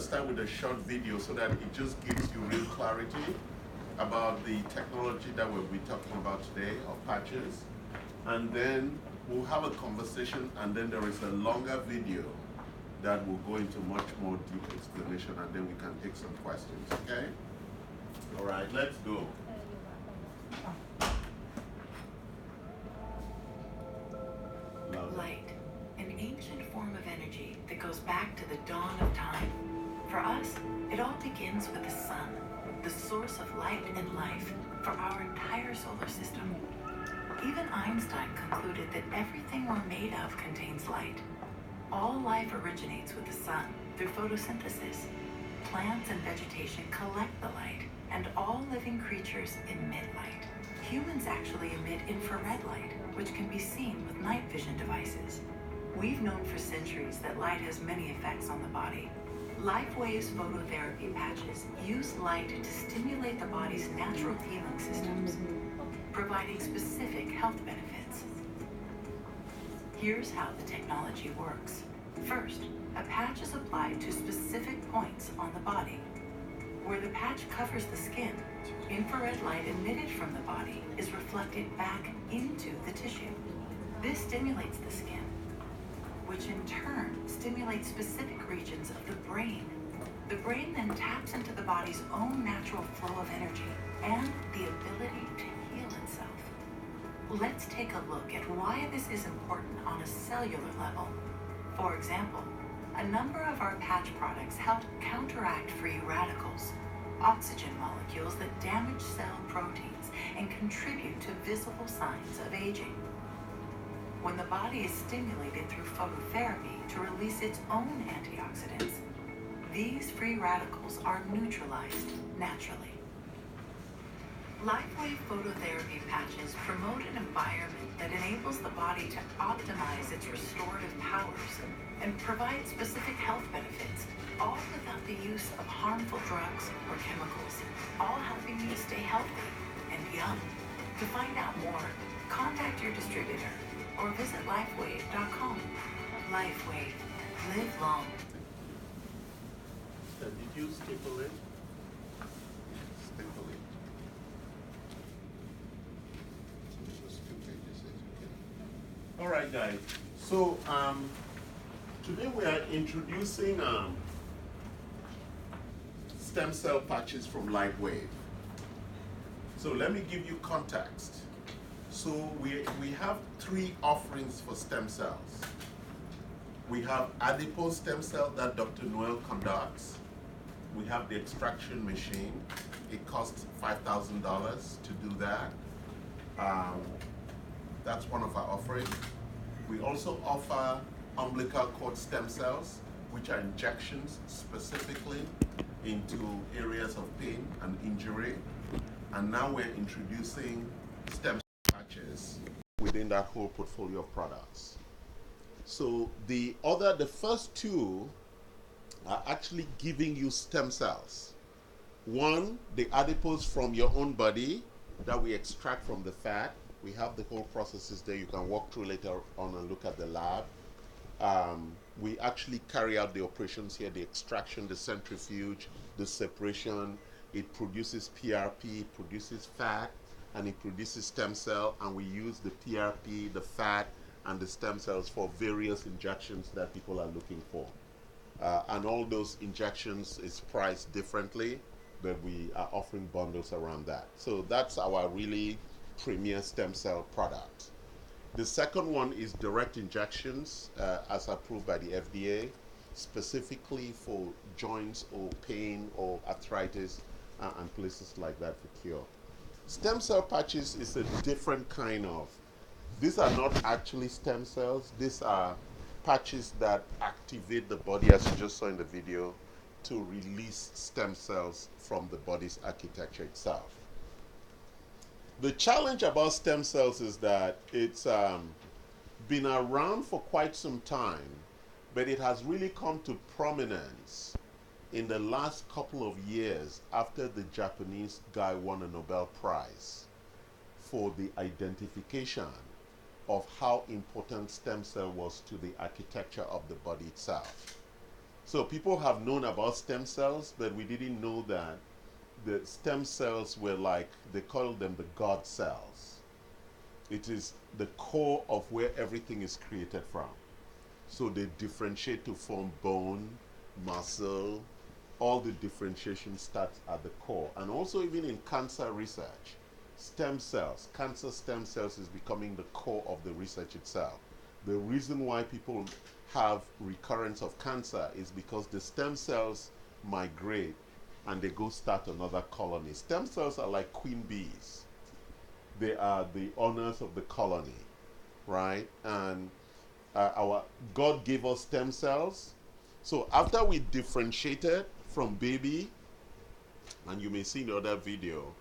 start with a short video so that it just gives you real clarity about the technology that we'll be talking about today of patches. And then we'll have a conversation, and then there is a longer video that will go into much more deep explanation, and then we can take some questions, okay? All right, let's go. Light, an ancient form of energy that goes back to the dawn of time. For us, it all begins with the sun, the source of light and life for our entire solar system. Even Einstein concluded that everything we're made of contains light. All life originates with the sun through photosynthesis. Plants and vegetation collect the light, and all living creatures emit light. Humans actually emit infrared light, which can be seen with night vision devices. We've known for centuries that light has many effects on the body. LifeWave's phototherapy patches use light to stimulate the body's natural healing systems, providing specific health benefits. Here's how the technology works. First, a patch is applied to specific points on the body. Where the patch covers the skin, infrared light emitted from the body is reflected back into the tissue. This stimulates the skin, which in turn stimulates specific regions of the brain. The brain then taps into the body's own natural flow of energy and the ability to heal itself. Let's take a look at why this is important on a cellular level. For example, a number of our patch products help counteract free radicals, oxygen molecules that damage cell proteins and contribute to visible signs of aging. When the body is stimulated through phototherapy to release its own antioxidants, these free radicals are neutralized naturally. LifeWave phototherapy patches promote an environment that enables the body to optimize its restorative powers and provide specific health benefits, all without the use of harmful drugs or chemicals, all helping you to stay healthy and young. To find out more, contact your distributor or visit lifewave.com. LifeWave. Live long. Did you skip a link? Skip a link. All right, guys. So today we are introducing stem cell patches from LifeWave. So let me give you context. So we have three offerings for stem cells. We have adipose stem cell that Dr. Noel conducts. We have the extraction machine. It costs $5,000 to do that. That's one of our offerings. We also offer umbilical cord stem cells, which are injections specifically into areas of pain and injury. And now we're introducing stem cell patches within that whole portfolio of products. So the first two are actually giving you stem cells. One, the adipose from your own body that we extract from the fat. We have the whole processes there. You can walk through later on and look at the lab. We actually carry out the operations here, the extraction, the centrifuge, the separation. It produces PRP, it produces fat, and it produces stem cell, and we use the PRP, the fat, and the stem cells for various injections that people are looking for. And all those injections is priced differently, but we are offering bundles around that. So that's our really premier stem cell product. The second one is direct injections as approved by the FDA, specifically for joints or pain or arthritis and places like that for cure. Stem cell patches is a different kind of, these are not actually stem cells, these are patches that activate the body, as you just saw in the video, to release stem cells from the body's architecture itself. The challenge about stem cells is that it's been around for quite some time, but it has really come to prominence in the last couple of years after the Japanese guy won a Nobel Prize for the identification of how important stem cell was to the architecture of the body itself. So people have known about stem cells, but we didn't know that the stem cells were like, they call them the God cells. It is the core of where everything is created from. So they differentiate to form bone, muscle, all the differentiation starts at the core. And also even in cancer research, stem cells, cancer stem cells is becoming the core of the research itself. The reason why people have recurrence of cancer is because the stem cells migrate and they go start another colony. Stem cells are like queen bees. They are the owners of the colony, right? And our God gave us stem cells. So after we differentiated from baby, and you may see in the other video,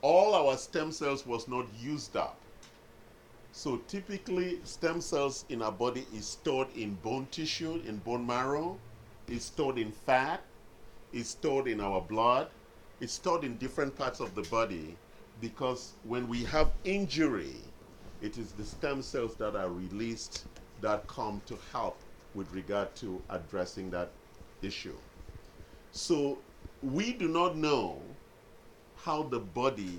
all our stem cells was not used up. So typically stem cells in our body is stored in bone tissue, in bone marrow, is stored in fat, is stored in our blood, it's stored in different parts of the body, because when we have injury, it is the stem cells that are released that come to help with regard to addressing that issue. So we do not know how the body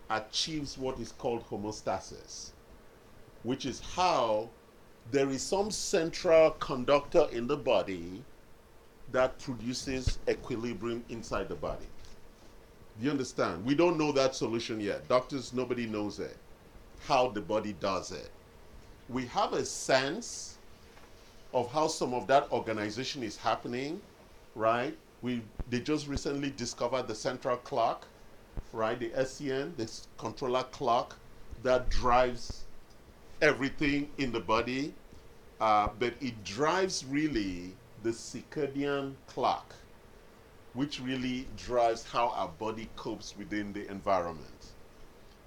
achieves what is called homeostasis, which is how there is some central conductor in the body that produces equilibrium inside the body. Do you understand? We don't know that solution yet. Doctors, nobody knows it, how the body does it. We have a sense of how some of that organization is happening, right? They just recently discovered the central clock, right? The SCN, this controller clock that drives everything in the body, but it drives really the circadian clock, which really drives how our body copes within the environment.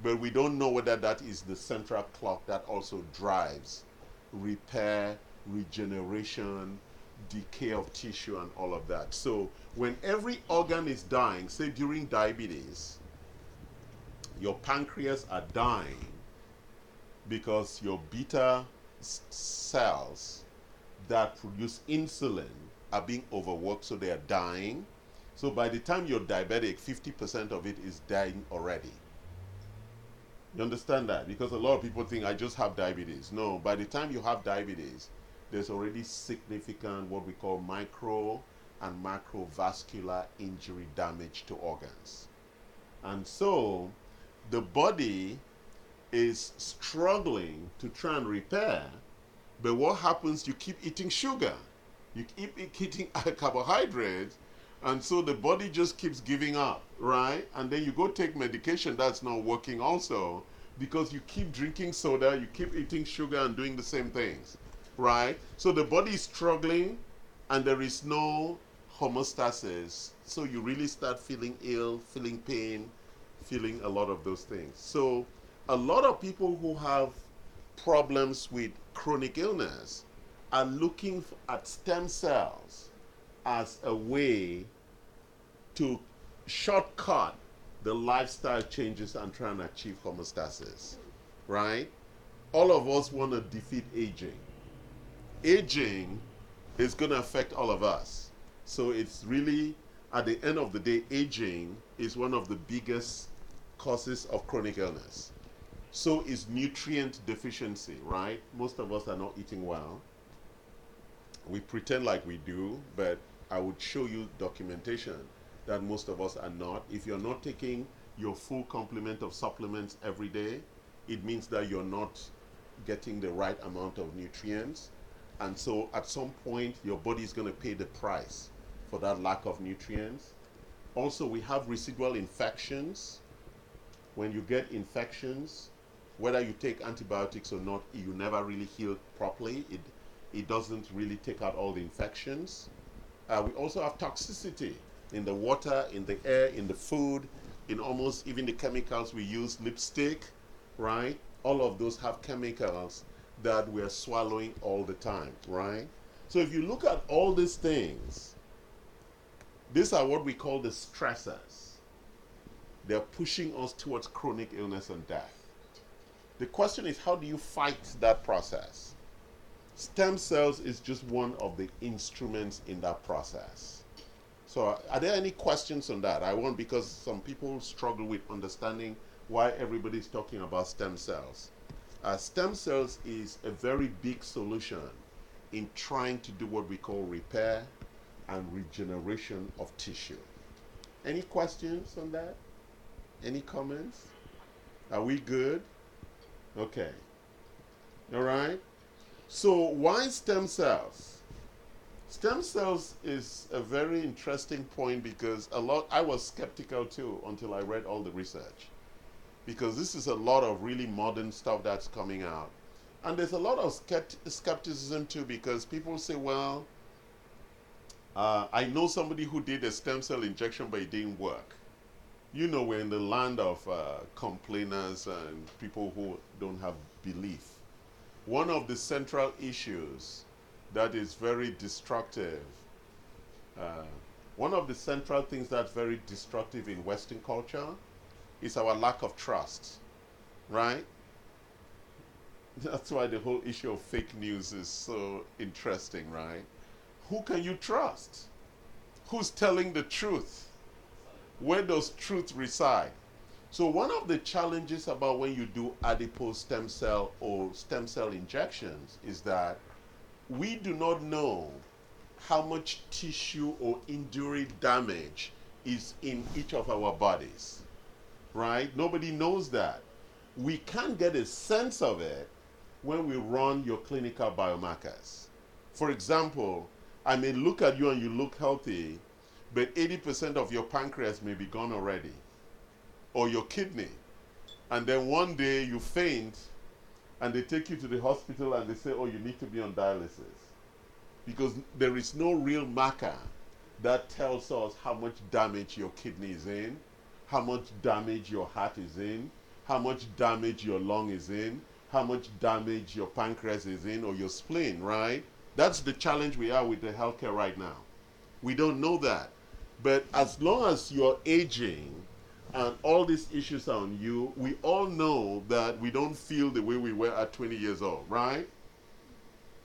But we don't know whether that is the central clock that also drives repair, regeneration, decay of tissue, and all of that. So when every organ is dying, say during diabetes, your pancreas are dying because your beta cells that produce insulin are being overworked, so they are dying. So by the time you're diabetic, 50% of it is dying already. You understand that? Because a lot of people think I just have diabetes. No, by the time you have diabetes, there's already significant what we call micro and macrovascular injury damage to organs. And so the body is struggling to try and repair, but what happens, you keep eating sugar, you keep eating carbohydrates, and so the body just keeps giving up, right? And then you go take medication that's not working also, because you keep drinking soda, you keep eating sugar and doing the same things, right? So the body is struggling and there is no homeostasis. So you really start feeling ill, feeling pain, feeling a lot of those things. So a lot of people who have problems with chronic illness are looking at stem cells as a way to shortcut the lifestyle changes and try and achieve homeostasis, right? All of us want to defeat aging. Aging is going to affect all of us. So it's really, at the end of the day, aging is one of the biggest causes of chronic illness. So is nutrient deficiency, right? Most of us are not eating well. We pretend like we do, but I would show you documentation that most of us are not. If you're not taking your full complement of supplements every day, it means that you're not getting the right amount of nutrients. And so at some point, your body is going to pay the price for that lack of nutrients. Also, we have residual infections. When you get infections, whether you take antibiotics or not, you never really heal properly. It doesn't really take out all the infections. We also have toxicity in the water, in the air, in the food, in almost even the chemicals we use, lipstick, right? All of those have chemicals that we're swallowing all the time, right? So if you look at all these things, these are what we call the stressors. They're pushing us towards chronic illness and death. The question is, how do you fight that process? Stem cells is just one of the instruments in that process. So are there any questions on that? I want, because some people struggle with understanding why everybody's talking about stem cells. Stem cells is a very big solution in trying to do what we call repair and regeneration of tissue. Any questions on that? Any comments? Are we good? Okay. All right. So why stem cells? Stem cells is a very interesting point because I was skeptical too until I read all the research. Because this is a lot of really modern stuff that's coming out. And there's a lot of skepticism too, because people say, well, I know somebody who did a stem cell injection, but it didn't work. You know, we're in the land of complainers and people who don't have belief. One of the central issues that is very destructive, one of the central things that's very destructive in Western culture is our lack of trust, right? That's why the whole issue of fake news is so interesting, right? Who can you trust? Who's telling the truth? Where does truth reside? So one of the challenges about when you do adipose stem cell or stem cell injections is that we do not know how much tissue or injury damage is in each of our bodies, right? Nobody knows that. We can get a sense of it when we run your clinical biomarkers. For example, I may look at you and you look healthy, but 80% of your pancreas may be gone already, or your kidney. And then one day you faint, and they take you to the hospital and they say, oh, you need to be on dialysis. Because there is no real marker that tells us how much damage your kidney is in, how much damage your heart is in, how much damage your lung is in, how much damage your pancreas is in, or your spleen, right? That's the challenge we are with the healthcare right now. We don't know that. But as long as you're aging and all these issues are on you, we all know that we don't feel the way we were at 20 years old, right?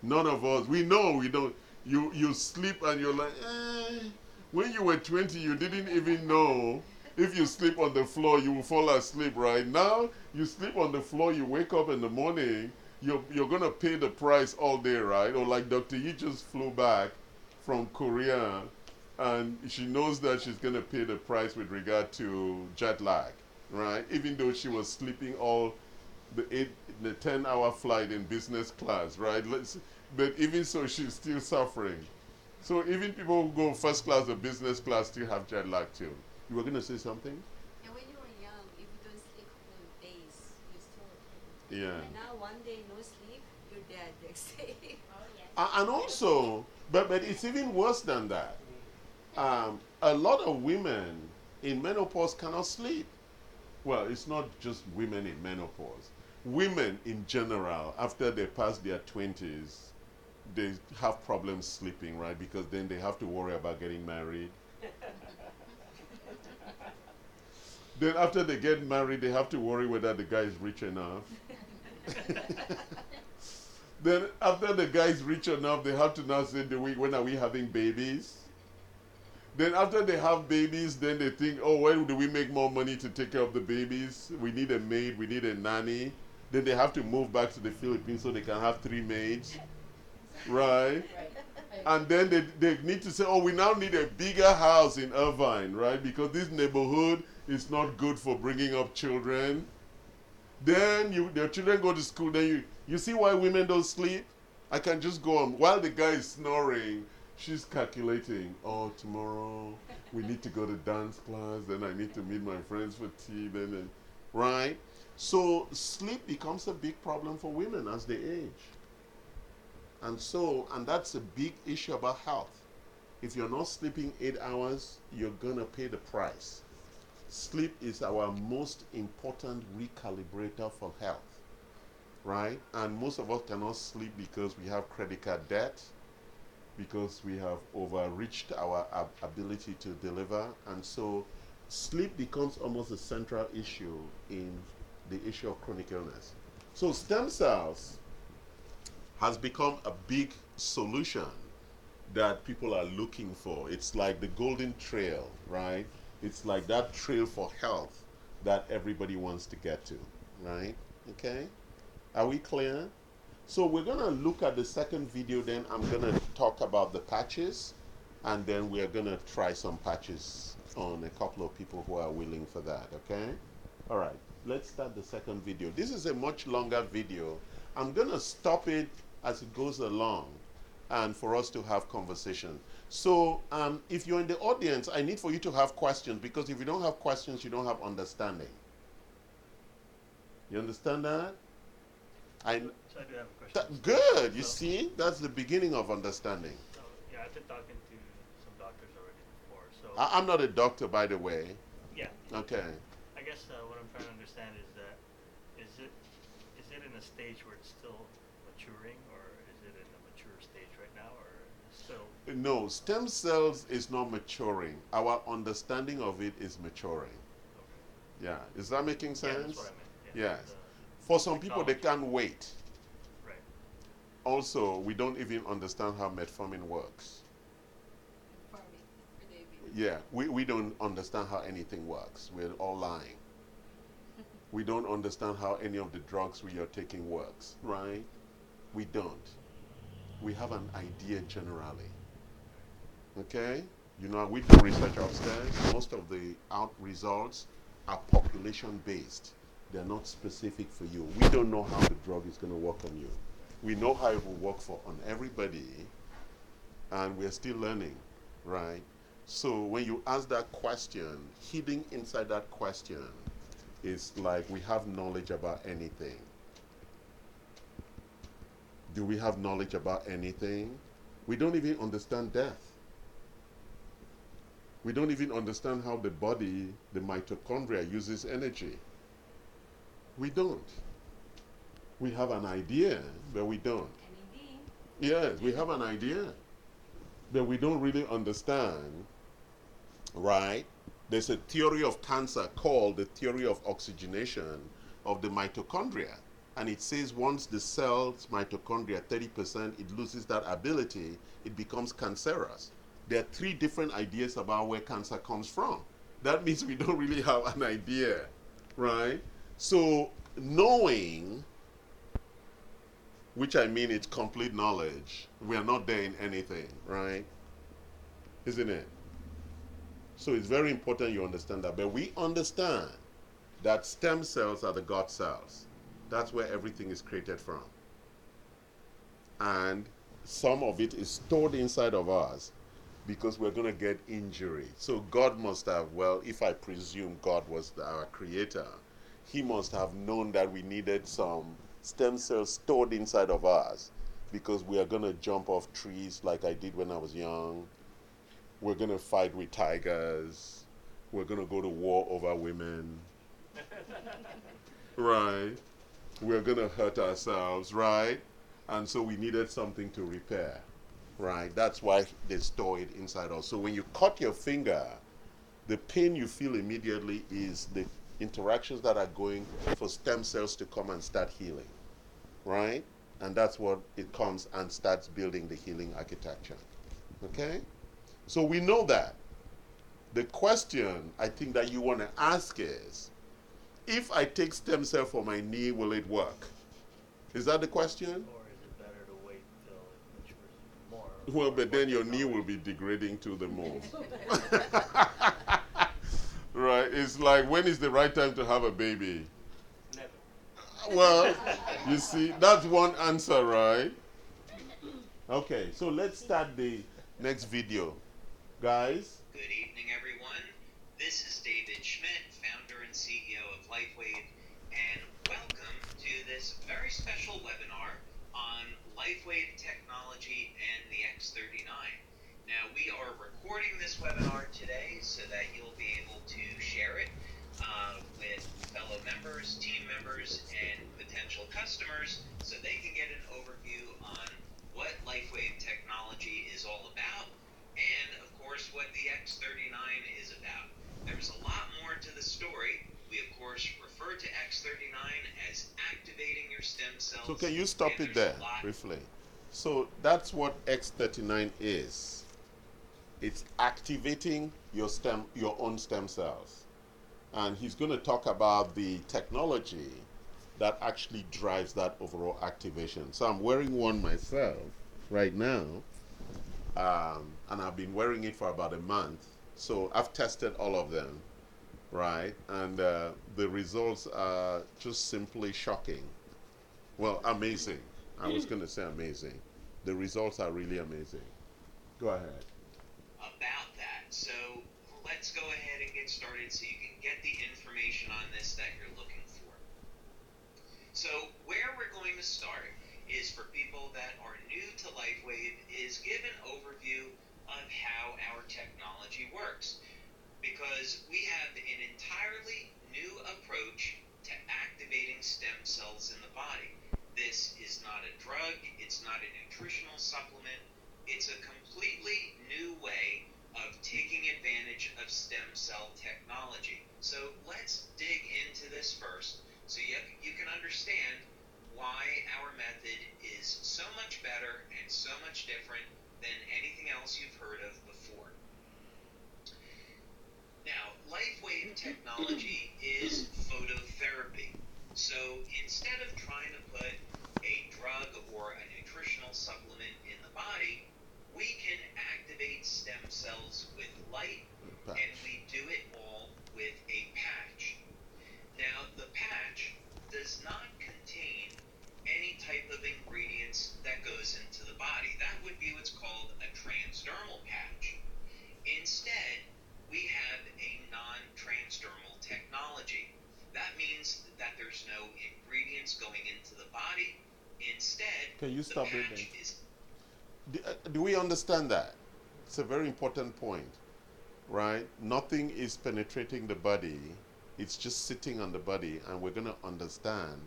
None of us. We know we don't. You sleep and you're like, eh. When you were 20, you didn't even know if you sleep on the floor, you will fall asleep, right? Now, you sleep on the floor, you wake up in the morning, you're going to pay the price all day, right? Or like Dr. Yi just flew back from Korea, and she knows that she's going to pay the price with regard to jet lag, right? Even though she was sleeping all the 10-hour flight in business class, right? But even so, she's still suffering. So even people who go first class or business class still have jet lag too. You were going to say something? And when you were young, if you don't sleep a couple of days, you're still okay. Yeah. And now one day no sleep, you're dead next day. Oh, yes. And also, but it's even worse than that. A lot of women in menopause cannot sleep. Well, it's not just women in menopause. Women in general, after they pass their 20s, they have problems sleeping, right? Because then they have to worry about getting married. Then after they get married, they have to worry whether the guy is rich enough. Then after the guy is rich enough, they have to now say, when are we having babies? Then after they have babies, then they think, oh, when do we make more money to take care of the babies? We need a maid, we need a nanny. Then they have to move back to the Philippines so they can have 3 maids. Right? And then they need to say, oh, we now need a bigger house in Irvine, right? Because this neighborhood is not good for bringing up children. Then their children go to school. Then you see why women don't sleep? I can just go on. While the guy is snoring, she's calculating, oh, tomorrow we need to go to dance class. Then I need to meet my friends for tea. Right? So sleep becomes a big problem for women as they age. And that's a big issue about health. If you're not sleeping 8 hours, you're going to pay the price. Sleep is our most important recalibrator for health, right? And most of us cannot sleep because we have credit card debt, because we have overreached our ability to deliver. And so sleep becomes almost a central issue in the issue of chronic illness. So stem cells has become a big solution that people are looking for. It's like the golden trail, right? It's like that trail for health that everybody wants to get to, right? Okay? Are we clear? So we're going to look at the second video, then I'm going to talk about the patches, and then we're going to try some patches on a couple of people who are willing for that, okay? All right, let's start the second video. This is a much longer video. I'm going to stop it as it goes along and for us to have conversation. So if you're in the audience, I need for you to have questions, because if you don't have questions, you don't have understanding. You understand that? So I do have a question. Good. You see, that's the beginning of understanding. So, yeah, I've been talking to some doctors already before. So I'm not a doctor, by the way. yeah. Okay. I guess what I'm trying to understand is that is it in a stage where it's still maturing, or is it in a mature stage right now, or still? No, stem cells is not maturing. Our understanding of it is maturing. Okay. Yeah. Is that making sense? Yeah, that's what I meant. Yeah. Yes. For some people, they technology. can't wait. Right. Also, we don't even understand how metformin works. Farming for David. Yeah, we don't understand how anything works. We're all lying. We don't understand how any of the drugs we are taking works, right? We don't. We have an idea generally. Okay? You know, we do research upstairs. Most of the out results are population based. They're not specific for you. We don't know how the drug is going to work on you. We know how it will work on everybody, and we're still learning, right? So when you ask that question, hidden inside that question is like we have knowledge about anything. Do we have knowledge about anything? We don't even understand death. We don't even understand how the body, the mitochondria, uses energy. We don't. We have an idea, but we don't. Yes, we have an idea, but we don't really understand, right? There's a theory of cancer called the theory of oxygenation of the mitochondria. And it says once the cell's mitochondria, 30%, it loses that ability, it becomes cancerous. There are 3 different ideas about where cancer comes from. That means we don't really have an idea, right? So knowing, which I mean it's complete knowledge, we are not there in anything, right? Isn't it? So it's very important you understand that. But we understand that stem cells are the God cells. That's where everything is created from. And some of it is stored inside of us because we're going to get injury. So God must have, well, if I presume God was our creator, he must have known that we needed some stem cells stored inside of us because we are going to jump off trees like I did when I was young. We're going to fight with tigers. We're going to go to war over women. Right? We're going to hurt ourselves, right? And so we needed something to repair, right? That's why they store it inside us. So when you cut your finger, the pain you feel immediately is the interactions that are going for stem cells to come and start healing, right? And that's what it comes and starts building the healing architecture, okay? So we know that. The question I think that you want to ask is, if I take stem cell for my knee, will it work? Is that the question? Or is it better to wait till it matures more? Well, but then your knee will be degrading to the moon. Right? It's like, when is the right time to have a baby? Never. Well, you see, that's one answer, right? Okay, so let's start the next video. Guys? Good evening, everyone. This is David Schmidt, founder and CEO of LifeWave, and welcome to this very special webinar on LifeWave technology and the X39. Now, we are recording this webinar today so that you'll be able to share it with fellow members, team members, and potential customers so they can get an overview on what LifeWave technology is all about and, of course, what the X39 is about. There's a lot more to the story. We, of course, refer to X39 as activating your stem cells. So can you stop it there briefly? So that's what X39 is. It's activating your own stem cells. And he's going to talk about the technology that actually drives that overall activation. So I'm wearing one myself right now, and I've been wearing it for about a month. So I've tested all of them, right? And the results are just simply shocking. Well, amazing. I was going to say amazing. The results are really amazing. Go ahead. About that. So let's go ahead and get started so you can get the information on this that you're looking for. So where we're going to start is for people that are new to LifeWave is give an overview of how our technology works. Because we have an entirely new approach to activating stem cells in the body. This is not a drug, it's not a nutritional supplement, it's a completely new way of taking advantage of stem cell technology. So let's dig into this first so you can understand why our method is so much better and so much different than anything else you've heard of before. Now, LifeWave technology is phototherapy. So instead of trying to put a drug or a nutritional supplement in the body, we can activate stem cells with light, and we do it all with a patch. Now, the patch does not contain any type of ingredients that goes into the body. That would be what's called a transdermal patch. Instead, we have a non-transdermal technology. That means that there's no ingredients going into the body. Instead, Can you stop the it patch then? is... Do we understand that? It's a very important point, right? Nothing is penetrating the body. It's just sitting on the body, and we're going to understand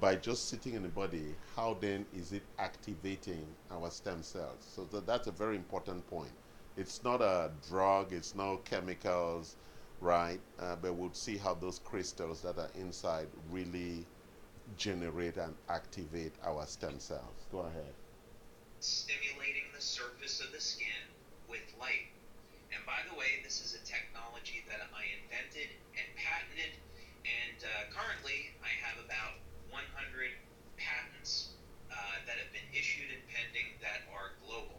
by just sitting in the body, how then is it activating our stem cells? So that's a very important point. It's not a drug, it's not chemicals, right? But we'll see how those crystals that are inside really generate and activate our stem cells. Go ahead. Stimulating the surface of the skin with light. And by the way, this is a technology that I invented and patented, and currently I have about 100 patents that have been issued and pending that are global.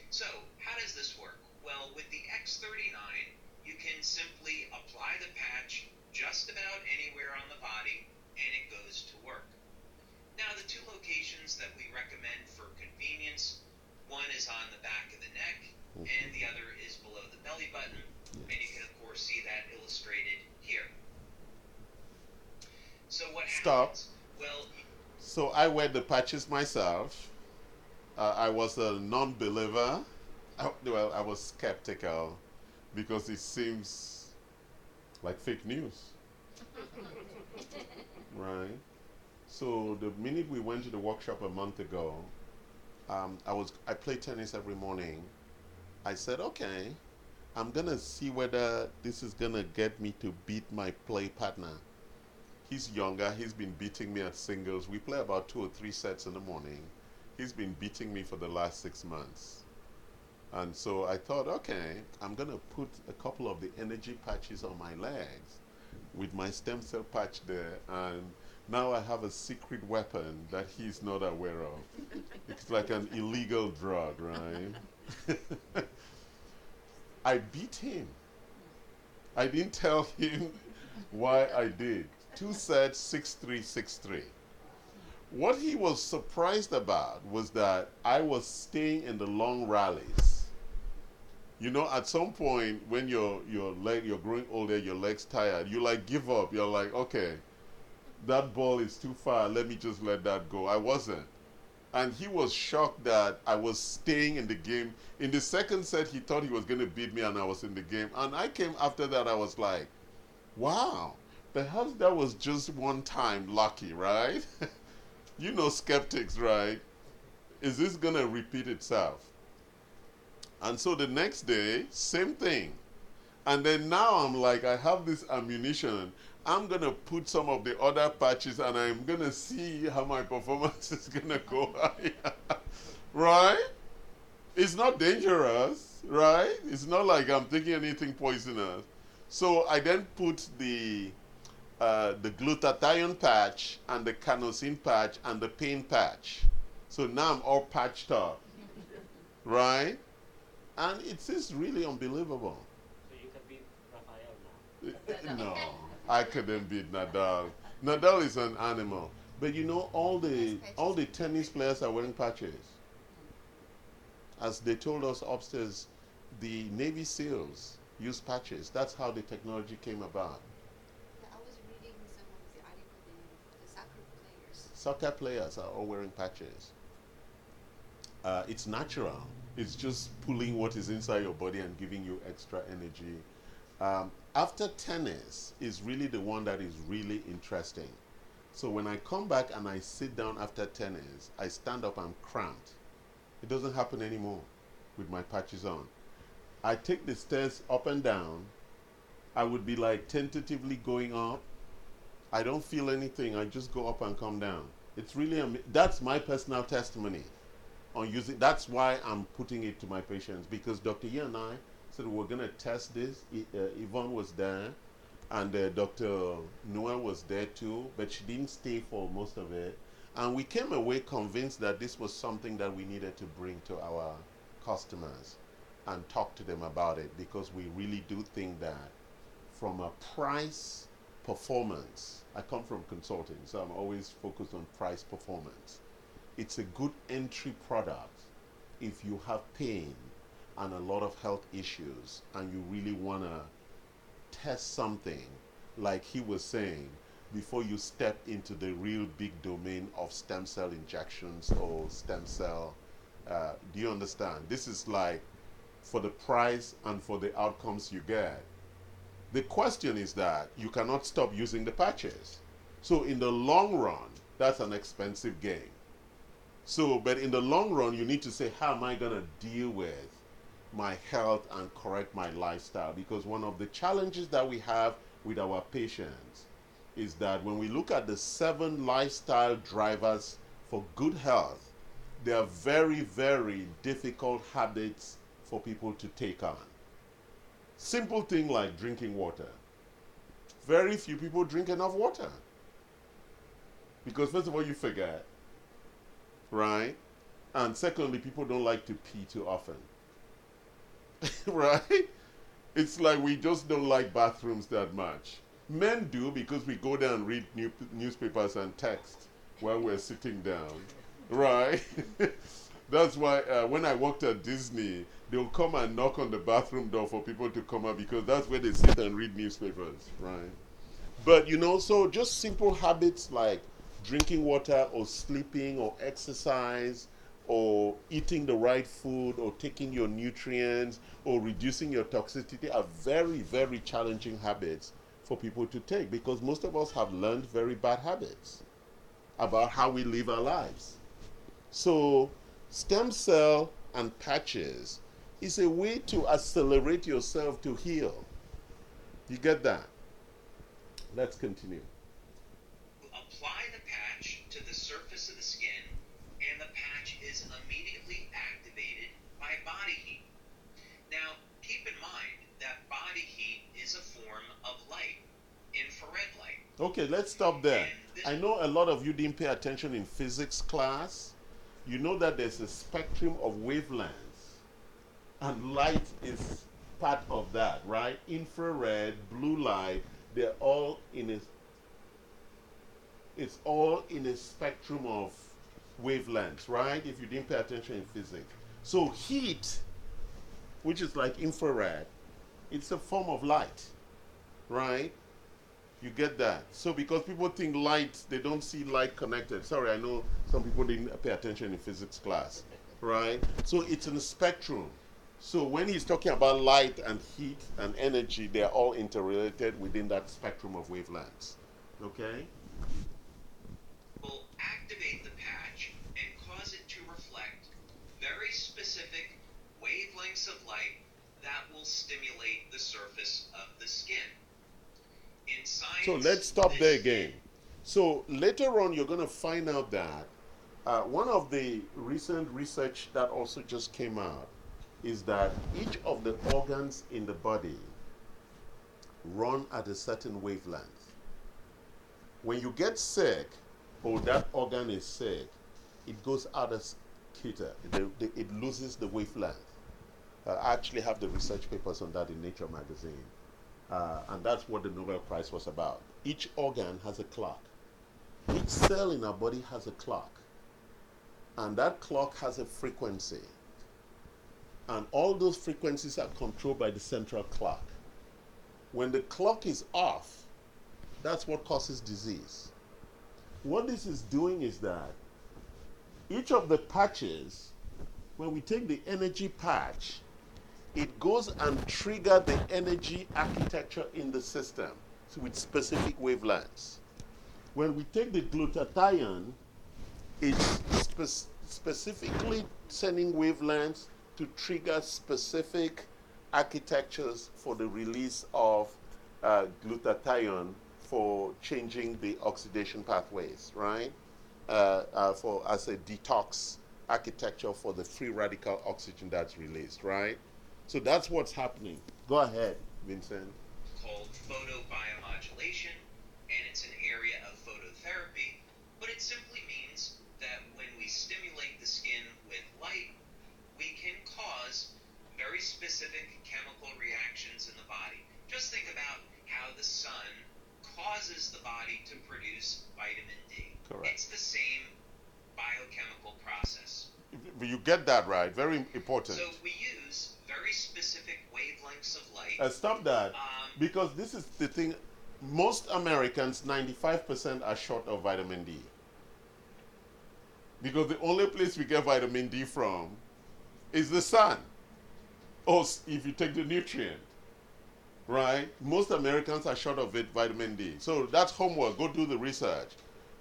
So how does this work? Well, with the X39, you can simply apply the patch just about anywhere on the body, and it goes to work. Now, the two locations that we recommend for convenience, one is on the back of the neck, and the other is below the belly button, and you can, of course, see that illustrated here. So what happens? Well, so I wear the patches myself. I was a non-believer. Well, I was skeptical because it seems like fake news. Right? So the minute we went to the workshop a month ago, I play tennis every morning. I said, okay, I'm gonna see whether this is gonna get me to beat my play partner. He's younger, he's been beating me at singles. We play about 2 or 3 sets in the morning. He's been beating me for the last 6 months. And so I thought, okay, I'm gonna put a couple of the energy patches on my legs with my stem cell patch there, and now I have a secret weapon that he's not aware of. It's like an illegal drug, right? I beat him. I didn't tell him why I did. 2 sets, 6-3, 6-3. What he was surprised about was that I was staying in the long rallies. You know, at some point when you're growing older, your legs tired, you like give up. You're like, okay, that ball is too far. Let me just let that go. I wasn't. And he was shocked that I was staying in the game. In the second set, he thought he was going to beat me, and I was in the game. And I came after that, I was like, wow, perhaps that was just one time lucky, right? You know skeptics, right? Is this going to repeat itself? And so the next day, same thing. And then now I'm like, I have this ammunition. I'm going to put some of the other patches, and I'm going to see how my performance is going to go higher. right? It's not dangerous, right? It's not like I'm taking anything poisonous. So I then put the glutathione patch and the carnosine patch and the pain patch. So now I'm all patched up, right? And it is really unbelievable. So you can beat Raphael now. No, I couldn't beat Nadal. Nadal is an animal. But you know, all the tennis players are wearing patches. As they told us upstairs, the Navy SEALs use patches. That's how the technology came about. I was reading some of the article, the soccer players. Soccer players are all wearing patches. It's natural. It's just pulling what is inside your body and giving you extra energy. After tennis is really the one that is really interesting. So when I come back and I sit down after tennis, I stand up, I'm cramped. It doesn't happen anymore with my patches on. I take the stairs up and down. I would be like tentatively going up. I don't feel anything. I just go up and come down. It's really, that's my personal testimony on using. That's why I'm putting it to my patients, because Dr. Yi and I said we're going to test this. Yvonne was there, and Dr. Noel was there too, but she didn't stay for most of it. And we came away convinced that this was something that we needed to bring to our customers and talk to them about it, because we really do think that from a price performance, I come from consulting, so I'm always focused on price performance. It's a good entry product if you have pain and a lot of health issues and you really want to test something, like he was saying, before you step into the real big domain of stem cell injections or stem cell. Do you understand? This is like for the price and for the outcomes you get. The question is that you cannot stop using the patches. So in the long run, that's an expensive game. So, but in the long run, you need to say, how am I going to deal with my health and correct my lifestyle? Because one of the challenges that we have with our patients is that when we look at the 7 lifestyle drivers for good health, they are very, very difficult habits for people to take on. Simple thing like drinking water. Very few people drink enough water. Because first of all, you forget, right? And secondly, people don't like to pee too often. Right? It's like we just don't like bathrooms that much. Men do, because we go down and read newspapers and text while we're sitting down, right? That's why when I worked at Disney, they'll come and knock on the bathroom door for people to come out, because that's where they sit and read newspapers, right? But you know, so just simple habits like drinking water or sleeping or exercise or eating the right food or taking your nutrients or reducing your toxicity are very, very challenging habits for people to take, because most of us have learned very bad habits about how we live our lives. So stem cell and patches is a way to accelerate yourself to heal. You get that? Let's continue. Apply the patch to the surface of the skin, and the patch is immediately activated by body heat. Now, keep in mind that body heat is a form of light, infrared light. Okay, let's stop there. I know a lot of you didn't pay attention in physics class. You know that there's a spectrum of wavelengths, and light is part of that, right? Infrared, blue light, they're all in a, it's all in a spectrum of wavelengths, right? If you didn't pay attention in physics. So heat, which is like infrared, it's a form of light, right? You get that? So because people think light, they don't see light connected. Sorry, I know some people didn't pay attention in physics class, right? So it's in a spectrum. So when he's talking about light and heat and energy, they're all interrelated within that spectrum of wavelengths, okay? Will activate the patch and cause it to reflect very specific wavelengths of light that will stimulate the surface of the skin. In science, So let's stop there again. So later on, you're going to find out that One of the recent research that also just came out is that each of the organs in the body run at a certain wavelength. When you get sick, or that organ is sick, it goes out of kilter. It loses the wavelength. I actually have the research papers on that in Nature magazine. And that's what the Nobel Prize was about. Each organ has a clock. Each cell in our body has a clock. And that clock has a frequency. And all those frequencies are controlled by the central clock. When the clock is off, that's what causes disease. What this is doing is that each of the patches, when we take the energy patch, it goes and triggers the energy architecture in the system with specific wavelengths. When we take the glutathione, it's specifically sending wavelengths to trigger specific architectures for the release of glutathione for changing the oxidation pathways, right? As a detox architecture for the free radical oxygen that's released, right? So that's what's happening. Go ahead, Vincent. Called photobiomodulation, and it's an area of phototherapy, but it simply means that when we stimulate the skin with light, we can cause very specific chemical reactions in the body. Just think about how the sun causes the body to produce vitamin D. Correct. It's the same biochemical process. You get that right. Very important. So we use very specific wavelengths of light. Stop that. Because this is the thing. Most Americans, 95% are short of vitamin D. Because the only place we get vitamin D from is the sun. Or if you take the nutrient. Right? Most Americans are short of vitamin D. So that's homework. Go do the research.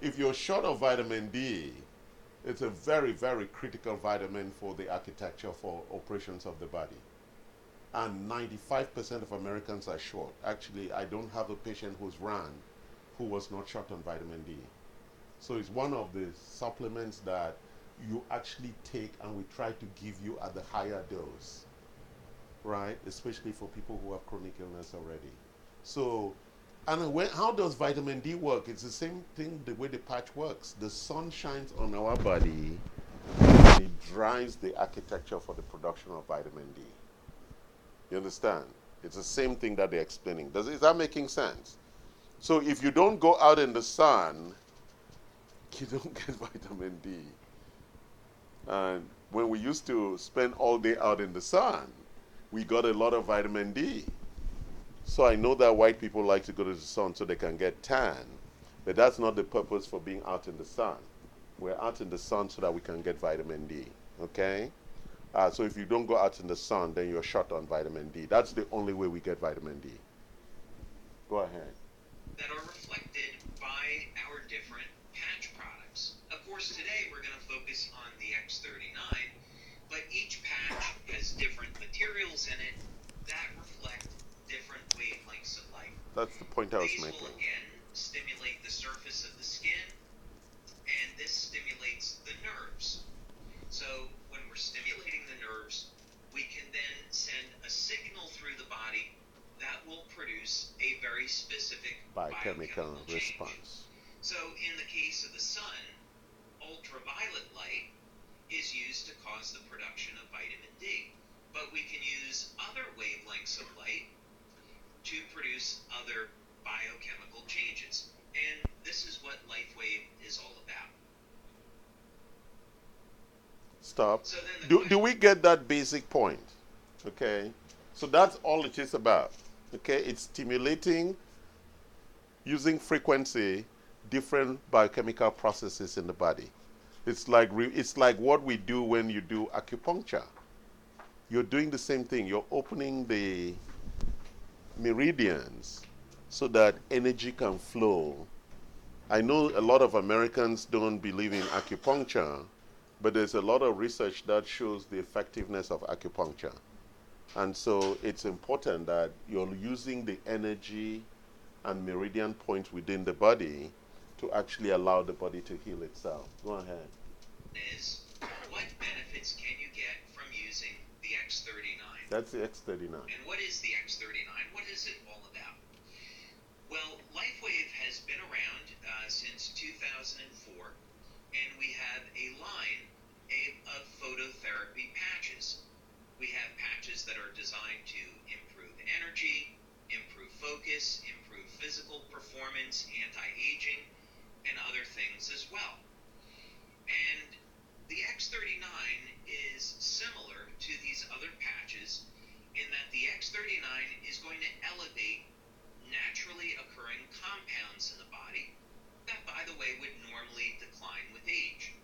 If you're short of vitamin D, it's a very, very critical vitamin for the architecture for operations of the body. And 95% of Americans are short. Actually, I don't have a patient who's run who was not short on vitamin D. So it's one of the supplements that you actually take and we try to give you at the higher dose, right? Especially for people who have chronic illness already. So, and how does vitamin D work? It's the same thing the way the patch works. The sun shines on our body and it drives the architecture for the production of vitamin D. You understand? It's the same thing that they're explaining. Is that making sense? So if you don't go out in the sun, you don't get vitamin D. And when we used to spend all day out in the sun, we got a lot of vitamin D. So I know that white people like to go to the sun so they can get tan, but that's not the purpose for being out in the sun. We're out in the sun so that we can get vitamin D, okay? So if you don't go out in the sun, then you're short on vitamin D. That's the only way we get vitamin D. Go ahead. That are reflected by our different patch products. Of course, today we're going to focus on the X39, but each patch has different materials in it that reflect different wavelengths of light. That's the point I was These making. will again stimulate the surface of the skin, and this stimulates the nerves. So when we're stimulating the nerves, we can then send a signal through the body that will produce a very specific Biochemical change. response. So in the case of the sun, ultraviolet light is used to cause the production of vitamin D. But we can use other wavelengths of light to produce other biochemical changes. And this is what LifeWave is all about. Stop. So then Do we get that basic point? Okay. So that's all it is about. Okay. It's stimulating, using frequency, different biochemical processes in the body. It's like what we do when you do acupuncture. You're doing the same thing. You're opening the meridians so that energy can flow. I know a lot of Americans don't believe in acupuncture, but there's a lot of research that shows the effectiveness of acupuncture. And so it's important that you're using the energy and meridian points within the body to actually allow the body to heal itself. Go ahead. is, what benefits can you get from using the X39? That's the X39. And what is the X39? What is it all about? Well, LifeWave has been around since 2004, and we have a line of phototherapy patches. We have patches that are designed to improve energy, improve focus, improve physical performance, anti-aging, and other things as well. And the X39 is similar to these other patches in that the X39 is going to elevate naturally occurring compounds in the body that, by the way, would normally decline with age.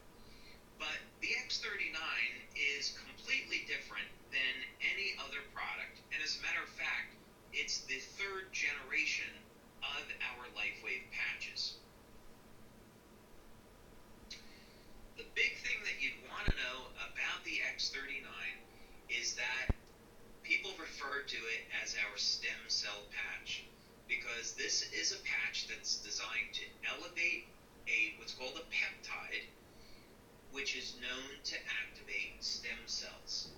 But the X39 is completely different than any other product, and as a matter of fact, it's the third generation of our LifeWave patches. The big thing that you'd want to know about the X39 is that people refer to it as our stem cell patch, because this is a patch that's designed to elevate what's called a peptide, which is known to activate stem cells.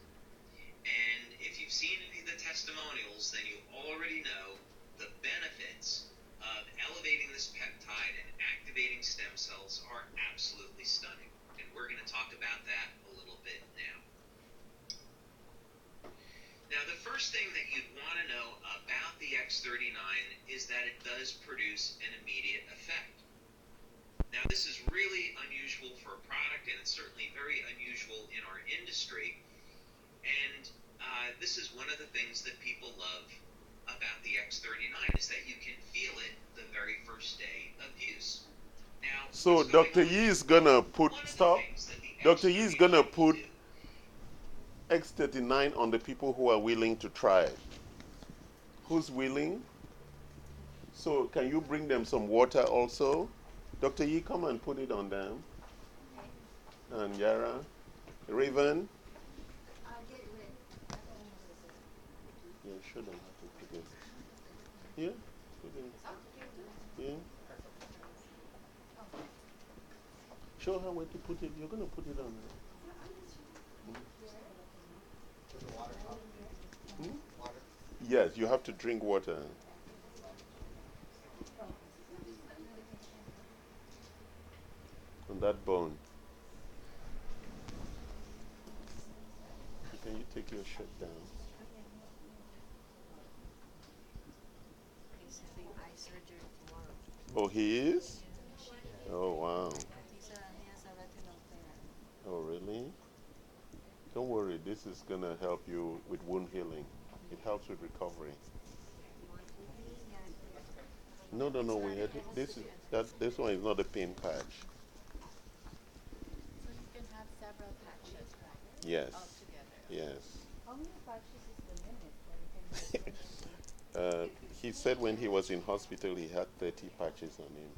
And if you've seen any of the testimonials, then you already know the benefits of elevating this peptide and activating stem cells are absolutely stunning. And we're going to talk about that a little bit now. Now, the first thing that you'd want to know about the X39 is that it does produce an immediate effect. Now, this is really unusual for a product, and it's certainly very unusual in our industry. And this is one of the things that people love about the X39 is that you can feel it the very first day of use. Now, So Dr. Yi is gonna put Dr. Yi is gonna put X39 on the people who are willing to try it. Who's willing? So can you bring them some water also? Dr. Yi, come and put it on them. And Yara, Raven. Yeah, show them how to put it. Yeah, put it. Yeah. Show her where to put it. You're gonna put it on her. Hmm? Yes, you have to drink water. On that bone. Can you take your shirt down? He's having eye surgery tomorrow. Oh, he is? Oh, wow. He has a retinal flare. Oh, really? Don't worry, this is going to help you with wound healing. It helps with recovery. No, we had this one is not a pain patch. So you can have several patches, right? Yes. All together. Yes. How many patches is the limit where you can get He said when he was in hospital, he had 30 patches on him.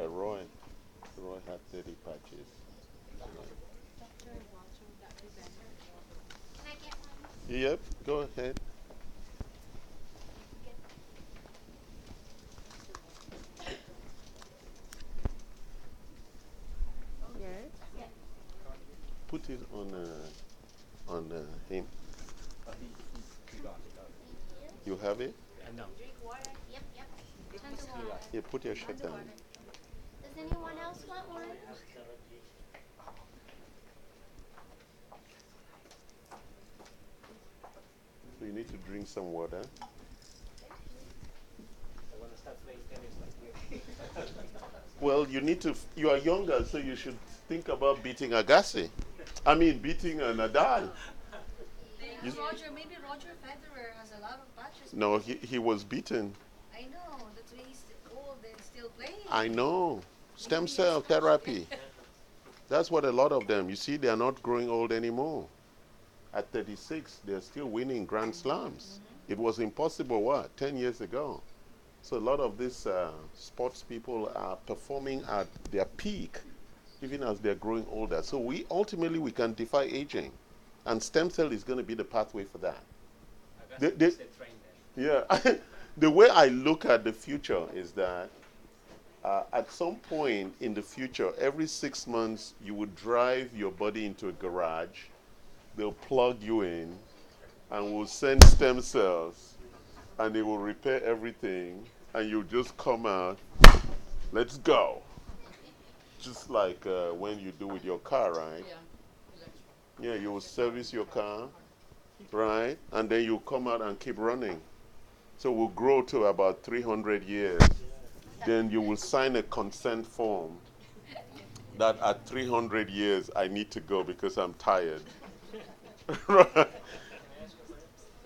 Roy had 30 patches. Dr. Walter, would that be better? Can I get one? Yep, go ahead. Yes. Put it on him. You have it? Drink water? Yep. Tons of water. Yeah, put your shirt down. Does anyone else want one? So you need to drink some water. I want to start playing tennis like you. Well, you are younger, so you should think about beating Agassi. Beating Nadal. Roger, maybe Roger Federer has a lot of patches. No, he was beaten. I know, that's why he's old and still playing. I know. Stem cell therapy. That's what a lot of them, you see, they are not growing old anymore. At 36, they're still winning Grand Slams. It was impossible, 10 years ago. So a lot of these sports people are performing at their peak, even as they're growing older. So we can defy aging. And stem cell is going to be the pathway for that. Yeah. The way I look at the future is that At some point in the future, every 6 months, you would drive your body into a garage. They'll plug you in and will send stem cells, and they will repair everything, and you'll just come out, let's go. Just like when you do with your car, right? Yeah, you will service your car, right? And then you come out and keep running. So we'll grow to about 300 years. Then you will sign a consent form that at 300 years I need to go because I'm tired. Right?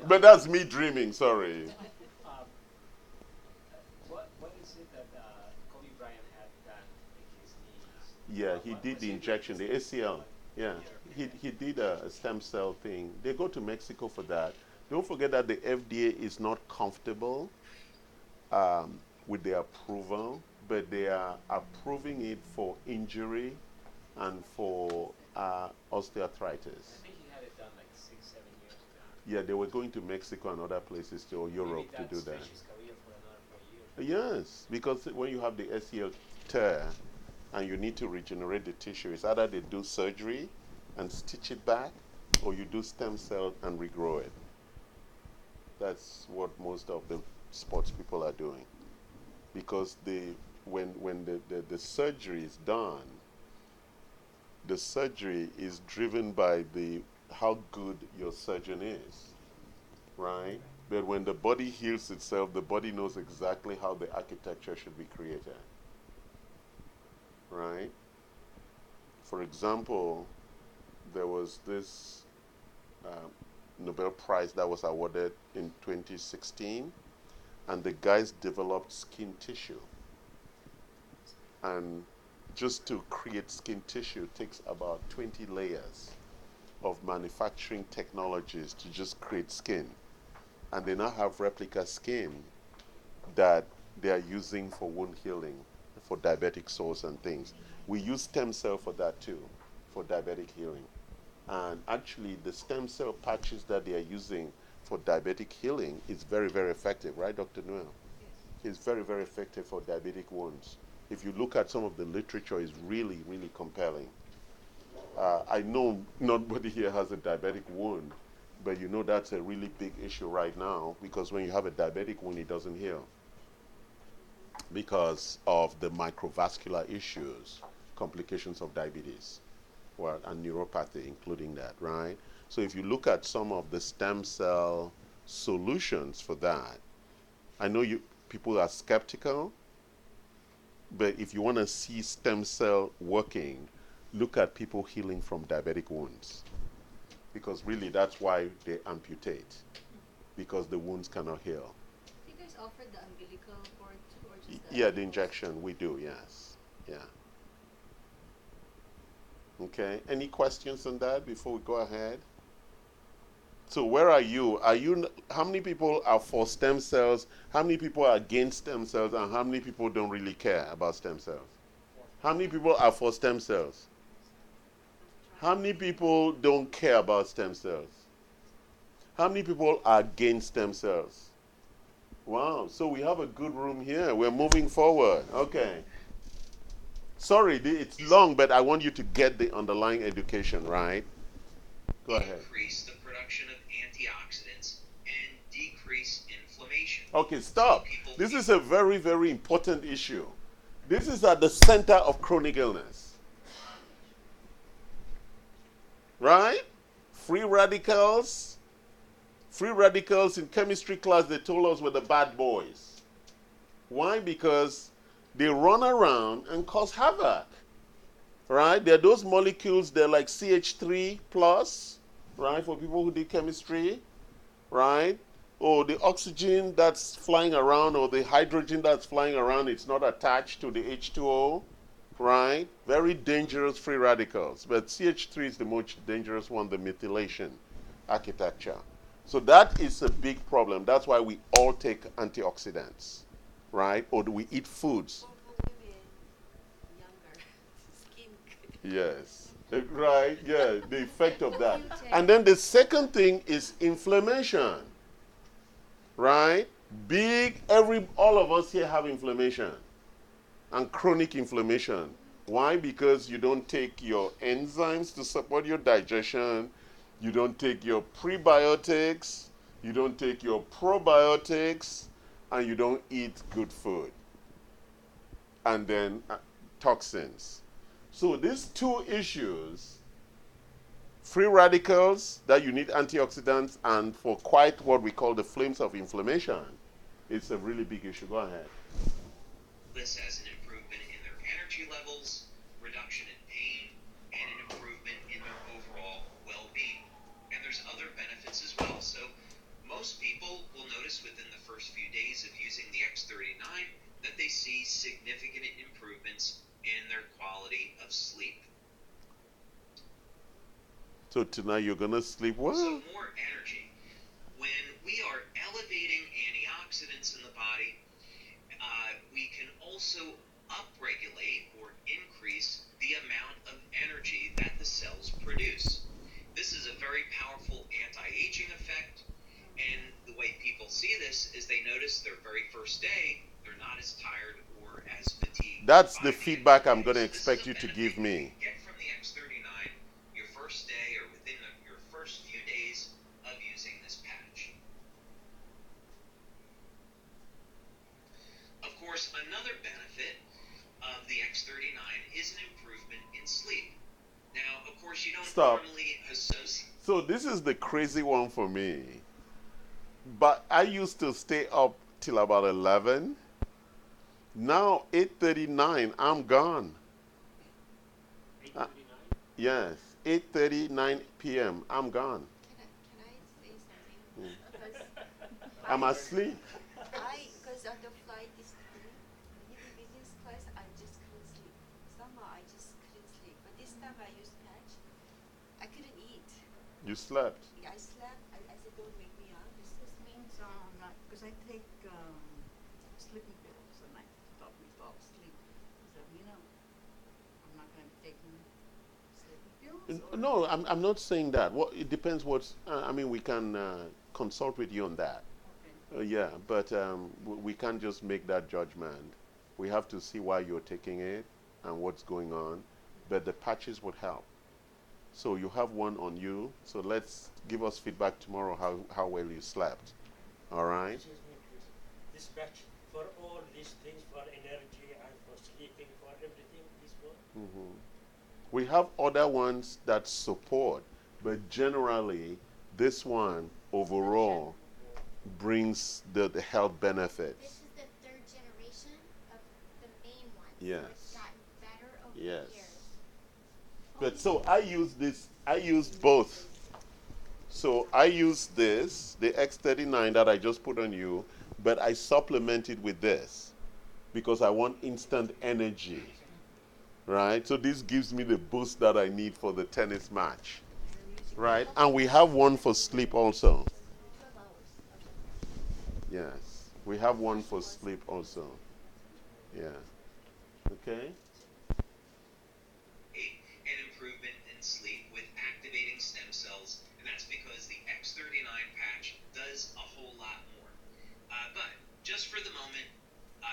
But that's me dreaming, sorry. What is it that Kobe Bryant had done in his knees? Yeah, he did the injection, the ACL. Yeah, he did a stem cell thing. They go to Mexico for that. Don't forget that the FDA is not comfortable with the approval, but they are approving it for injury and for osteoarthritis. I think he had it done like 6-7 years ago. Yeah, they were going to Mexico and other places to Europe to do that. His career for another 4 years. Yes, because when you have the ACL tear and you need to regenerate the tissue, it's either they do surgery and stitch it back, or you do stem cell and regrow it. That's what most of the sports people are doing. Because when the surgery is done, the surgery is driven by how good your surgeon is, right? But when the body heals itself, the body knows exactly how the architecture should be created, right? For example, there was this Nobel Prize that was awarded in 2016, and the guys developed skin tissue. And just to create skin tissue takes about 20 layers of manufacturing technologies to just create skin. And they now have replica skin that they are using for wound healing, for diabetic sores and things. We use stem cell for that too, for diabetic healing. And actually, the stem cell patches that they are using for diabetic healing is very, very effective, right, Dr. Noel? Yes. It's very, very effective for diabetic wounds. If you look at some of the literature, it's really, really compelling. I know nobody here has a diabetic wound, but you know that's a really big issue right now, because when you have a diabetic wound, it doesn't heal because of the microvascular issues, complications of diabetes, and neuropathy, including that, right? So if you look at some of the stem cell solutions for that, I know people are skeptical, but if you want to see stem cell working, look at people healing from diabetic wounds. Because really that's why they amputate, because the wounds cannot heal. Do you guys offer the umbilical cord too, or just Yeah, the injection, we do, yes. Yeah. Okay, any questions on that before we go ahead? So where are you? How many people are for stem cells? How many people are against stem cells? And how many people don't really care about stem cells? How many people are for stem cells? How many people don't care about stem cells? How many people are against stem cells? Wow, so we have a good room here. We're moving forward. Okay. Sorry, it's long, but I want you to get the underlying education, right? Go ahead. Increase the production of antioxidants and decrease inflammation. Okay, stop. This is a very, very important issue. This is at the center of chronic illness. Right? Free radicals. Free radicals in chemistry class, they told us were the bad boys. Why? Because they run around and cause havoc. Right? There are those molecules, they're like CH3 plus, right, for people who did chemistry, right? Or the oxygen that's flying around, or the hydrogen that's flying around, it's not attached to the H2O, right? Very dangerous free radicals. But CH3 is the most dangerous one, the methylation architecture. So that is a big problem. That's why we all take antioxidants, right? Or do we eat foods? For women, younger, skin. Yes. Right, yeah, the effect of that. And then the second thing is inflammation. Right? All of us here have inflammation. and chronic inflammation. Why? Because you don't take your enzymes to support your digestion, you don't take your prebiotics, you don't take your probiotics, and you don't eat good food. And then toxins. So these two issues, free radicals that you need antioxidants, and for quite what we call the flames of inflammation, it's a really big issue. Go ahead. This as an improvement in their energy levels, reduction in pain, and an improvement in their overall well-being. And there's other benefits as well. So most people will notice within the first few days of using the X39 that they see significant improvements in their quality of sleep. So tonight you're going to sleep well? So more energy. When we are elevating antioxidants in the body, we can also upregulate or increase the amount of energy that the cells produce. This is a very powerful anti-aging effect, and the way people see this is they notice their very first day, they're not as tired or as fatigued. That's the feedback I'm going to expect you to give me. Get from the X39 your first day or within your first few days of using this patch. Of course, another benefit of the X39 is an improvement in sleep. Now, of course, you don't normally associate. So this is the crazy one for me. But I used to stay up till about 11. Now 8:39, I'm gone. 8:39? Yes, 8:39 p.m. I'm gone. Can I say something? Because I'm asleep. because on the flight this morning, even business class, I just couldn't sleep. Somehow I just couldn't sleep. But this time I used patch, I couldn't eat. You slept. I slept. I said, don't wake me up. This means because I take sleeping pills at night to help me fall asleep. So I'm not going to be taking sleeping pills. No, I'm not saying that. Well, it depends what's, I mean, we can consult with you on that. Okay. Yeah, but we can't just make that judgment. We have to see why you're taking it and what's going on. But the patches would help. So you have one on you. So let's give us feedback tomorrow how well you slept. All right? Excuse me, please. This batch for all these things, for energy and for sleeping, for everything, this one? We have other ones that support, but generally, this one overall brings the health This benefits. is the third generation of the main one. Yes. So it's gotten better over Yes. the years. But so I use both. So I use this, the X39 that I just put on you, but I supplement it with this because I want instant energy. Right? So this gives me the boost that I need for the tennis match. Right? And we have one for sleep also. 12 hours. Yes. We have one for sleep also. Yeah. Okay? An improvement in sleep with activating stem cells, and that's because the X39 patch does a whole lot more. But just for the moment,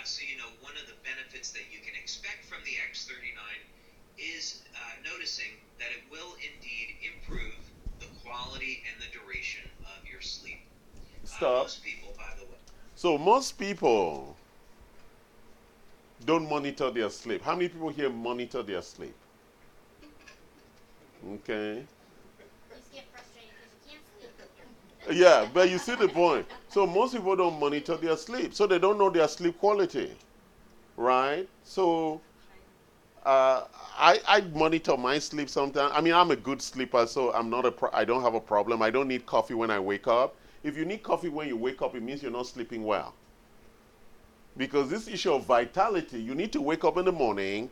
so you know, one of the benefits that you can expect from the X39 is noticing that it will indeed improve the quality and the duration of your sleep. Stop. Most people, by the way. So most people don't monitor their sleep. How many people here monitor their sleep? Okay. You just get frustrated because you can't sleep. Yeah, but you see the point. So most people don't monitor their sleep, so they don't know their sleep quality, right? So I monitor my sleep sometimes. I mean, I'm a good sleeper, so I don't have a problem. I don't need coffee when I wake up. If you need coffee when you wake up, it means you're not sleeping well. Because this issue of vitality, you need to wake up in the morning,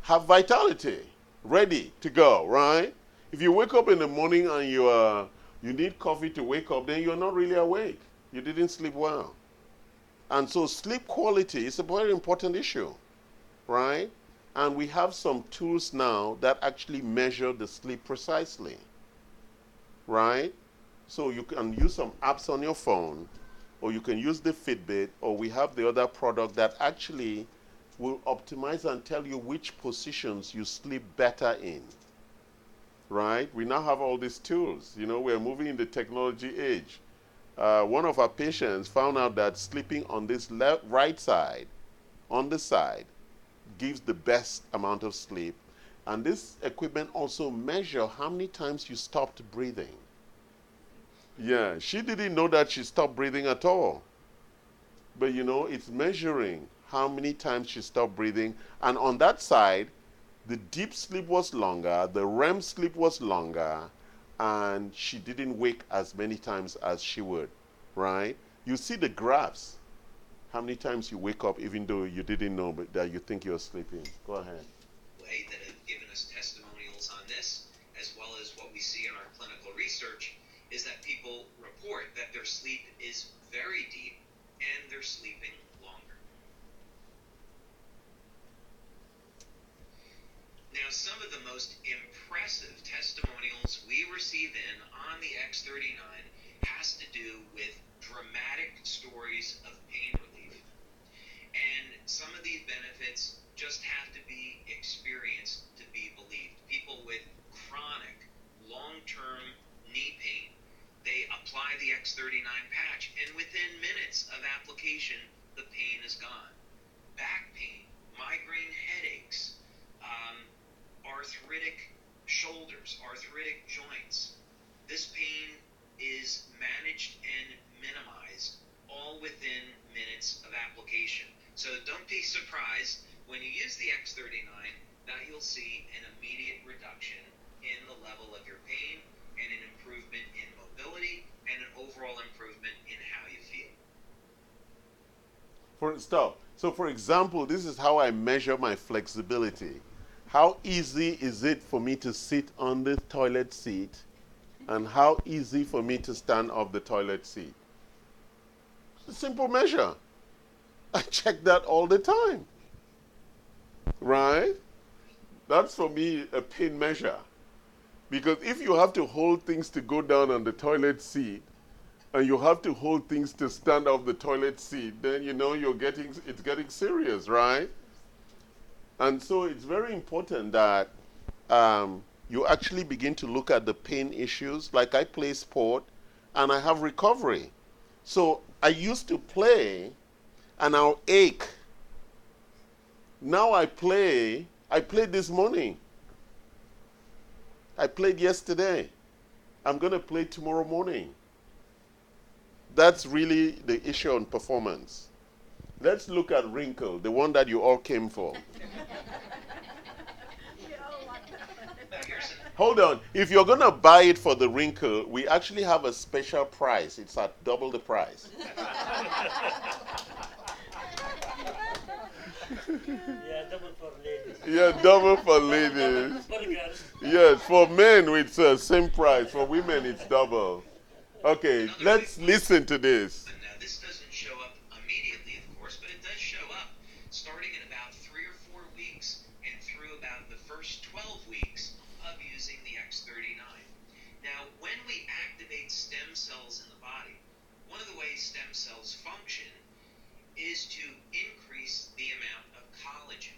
have vitality, ready to go, right? If you wake up in the morning and you need coffee to wake up, then you're not really awake. You didn't sleep well. And so sleep quality is a very important issue, right? And we have some tools now that actually measure the sleep precisely, right? So you can use some apps on your phone, or you can use the Fitbit, or we have the other product that actually will optimize and tell you which positions you sleep better in. Right? We now have all these tools. You know, we're moving in the technology age. One of our patients found out that sleeping on this right side, on the side, gives the best amount of sleep. And this equipment also measures how many times you stopped breathing. Yeah, she didn't know that she stopped breathing at all. But you know, it's measuring how many times she stopped breathing. And on that side, the deep sleep was longer, the REM sleep was longer, and she didn't wake as many times as she would, right? You see the graphs, how many times you wake up even though you didn't know but that you think you're sleeping. Go ahead. That have given us testimonials on this, as well as what we see in our clinical research, is that people report that their sleep is very deep and they're sleeping longer. Now, some of the most impressive testimonials we receive in on the X39 has to do with dramatic stories of pain relief. And some of these benefits just have to be experienced to be believed. People with chronic, long-term knee pain, they apply the X39 patch, and within minutes of application, the pain is gone. Back pain, migraine headaches, arthritic shoulders, arthritic joints. This pain is managed and minimized all within minutes of application. So don't be surprised when you use the X39 that you'll see an immediate reduction in the level of your pain and an improvement in mobility and an overall improvement in how you feel. So for example, this is how I measure my flexibility. How easy is it for me to sit on the toilet seat, and how easy for me to stand off the toilet seat? It's a simple measure. I check that all the time. Right? That's for me a pain measure. Because if you have to hold things to go down on the toilet seat, and you have to hold things to stand off the toilet seat, then you know it's getting serious, right? And so it's very important that you actually begin to look at the pain issues. Like I play sport and I have recovery. So I used to play and I'll ache. Now I played this morning. I played yesterday. I'm going to play tomorrow morning. That's really the issue on performance. Let's look at Wrinkle, the one that you all came for. Hold on. If you're going to buy it for the Wrinkle, we actually have a special price. It's at double the price. Yeah, double for ladies. Yeah, double for ladies. For girls. Yes, for men it's the same price. For women it's double. Okay, let's listen to this. Now, this doesn't show up immediately, of course, but it does show up starting in about 3 or 4 weeks and through about the first 12 weeks of using the X39. Now, when we activate stem cells in the body, one of the ways stem cells function is to increase the amount of collagen.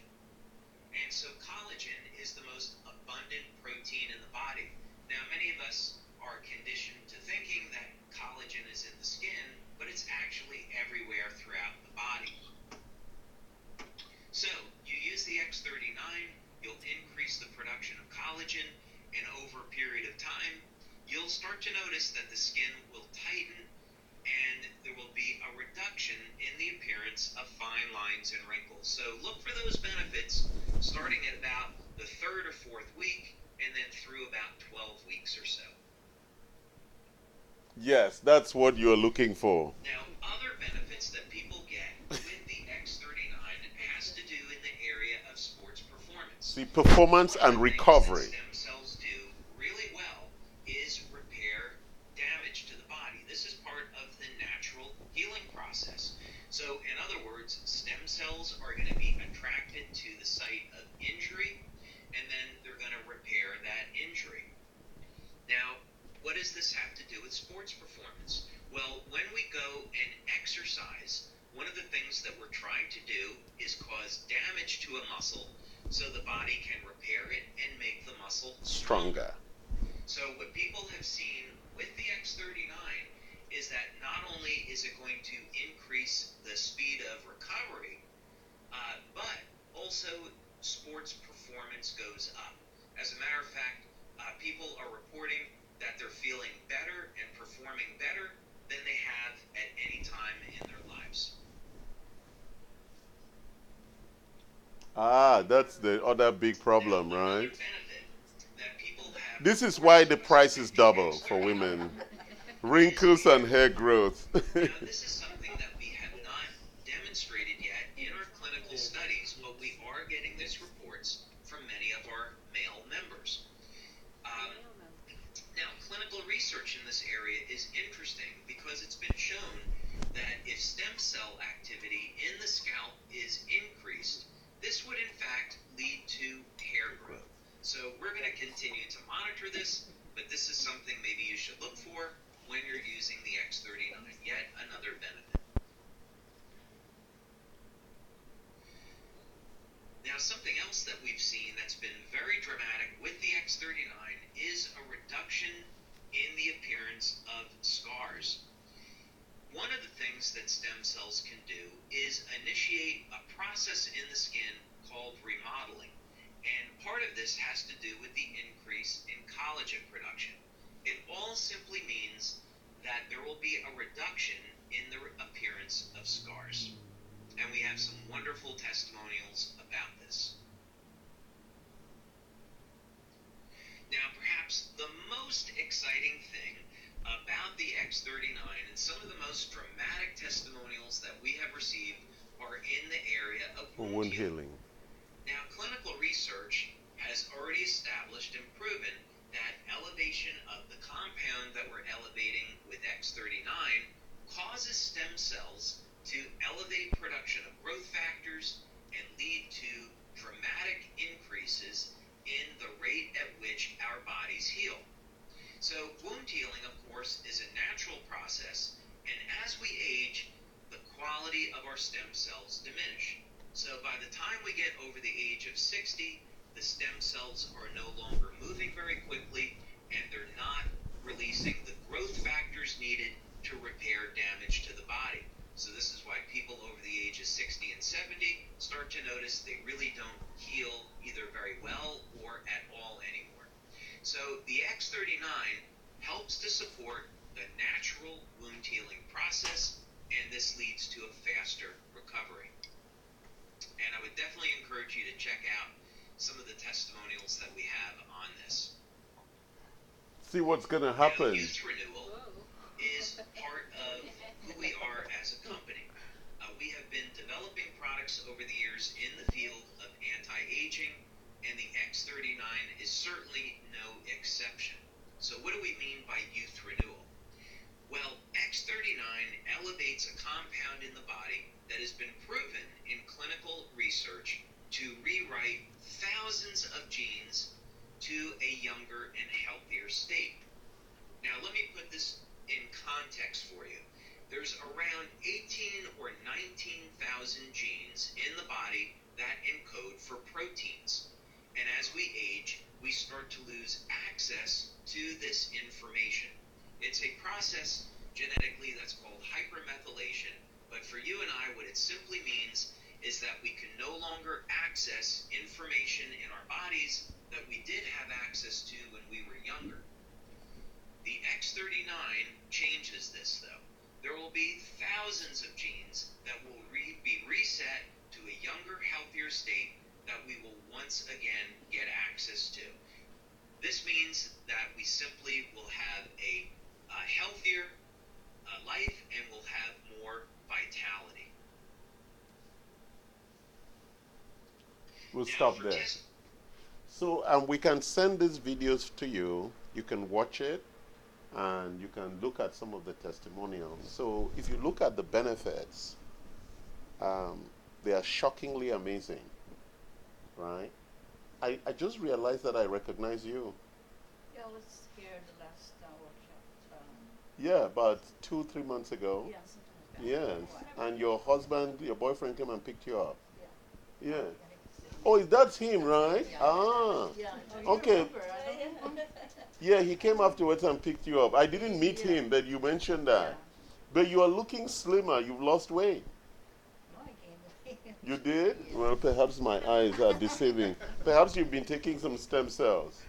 And so collagen is the most abundant protein in the body. Now, many of us are conditioned to thinking that collagen is in the skin, but it's actually everywhere throughout the body. So, you use the X39, you'll increase the production of collagen, and over a period of time, you'll start to notice that the skin will tighten, and there will be a reduction in the appearance of fine lines and wrinkles. So look for those benefits starting at about the 3rd or 4th week, and then through about 12 weeks or so. Yes, that's what you're looking for. Now, other benefits that people get with the X39 has to do in the area of sports performance. See, performance and recovery. Stem cells do really well is repair damage to the body. This is part of the natural healing process. So, in other words, stem cells are going to be attracted to the site of injury, and then they're going to repair that injury. Now, what does this have to do with sports performance? Well, when we go and exercise, one of the things that we're trying to do is cause damage to a muscle so the body can repair it and make the muscle stronger. So what people have seen with the X39 is that not only is it going to increase the speed of recovery, but also sports performance goes up. As a matter of fact, people are reporting that they're feeling better and performing better than they have at any time in their lives. That's the other big problem, Now, right? another benefit that people have This is why the price is double for women. Wrinkles and hair growth. Now, this is something that we have not demonstrated yet in our clinical studies, but we are getting these reports from many of our male members. Now, clinical research in this area is interesting because it's been shown that if stem cell activity in the scalp is increased, this would in fact lead to hair growth. So we're going to continue to monitor this, but this is something maybe you should look for when you're using the X39, yet another benefit. Now, something else that we've seen that's been very dramatic with the X39 is a reduction in the appearance of scars. One of the things that stem cells can do is initiate a process in the skin called remodeling. And part of this has to do with the increase in collagen production. It all simply means that there will be a reduction in the appearance of scars. And we have some wonderful testimonials about this. Now, perhaps the most exciting thing about the X39 and some of the most dramatic testimonials that we have received are in the area of wound healing. Now, clinical research has already established and proven that elevation of the compound that we're elevating with X39 causes stem cells to elevate production of growth factors and lead to dramatic increases in the rate at which our bodies heal. So wound healing, of course, is a natural process, and as we age, the quality of our stem cells diminish. So by the time we get over the age of 60, the stem cells are no longer moving very quickly, and they're not releasing the growth factors needed to repair damage to the body. So this is why people over the age of 60 and 70 start to notice they really don't heal either very well or at all anymore. So the X39 helps to support the natural wound healing process, and this leads to a faster recovery. And I would definitely encourage you to check out some of the testimonials that we have on this. See what's going to happen. Now, youth renewal is part of who we are as a company. We have been developing products over the years in the field of anti-aging, and the X39 is certainly no exception. So what do we mean by youth renewal? Well, X39 elevates a compound in the body that has been proven in clinical research to rewrite thousands of genes to a younger and healthier state. Now, let me put this in context for you. There's around 18 or 19,000 genes in the body that encode for proteins. And as we age, we start to lose access to this information. It's a process genetically that's called hypermethylation, but for you and I, what it simply means is that we can no longer access information in our bodies that we did have access to when we were younger. The X39 changes this, though. There will be thousands of genes that will be reset to a younger, healthier state that we will once again get access to. This means that we simply will have a healthier life and will have more vitality. We'll stop there. So, and we can send these videos to you. You can watch it, and you can look at some of the testimonials. So, if you look at the benefits, they are shockingly amazing, right? I just realized that I recognize you. Yeah, I was here the last workshop. Yeah, about 2-3 months ago. Yeah, something like Yes. And your husband, your boyfriend came and picked you up. Yeah. Yeah. Yeah. Oh, that's him, right? Yeah. Ah. Yeah. No, you Okay. remember, I don't remember. Yeah, he came afterwards and picked you up. I didn't meet Yeah. him, but you mentioned that. Yeah. But you are looking slimmer. You've lost weight. No, I gained. You did? Yeah. Well, perhaps my eyes are deceiving. Perhaps you've been taking some stem cells.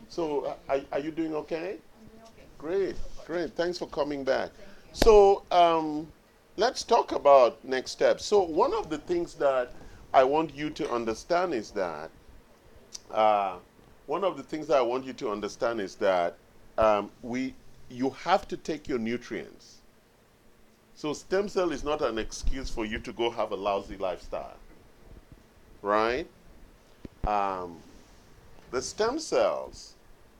So, are you doing okay? I'm doing okay. Great, great. Thanks for coming back. Thank you. So, let's talk about next steps. So, one of the things that I want you to understand is that, you have to take your nutrients. So, stem cell is not an excuse for you to go have a lousy lifestyle, right? The stem cells,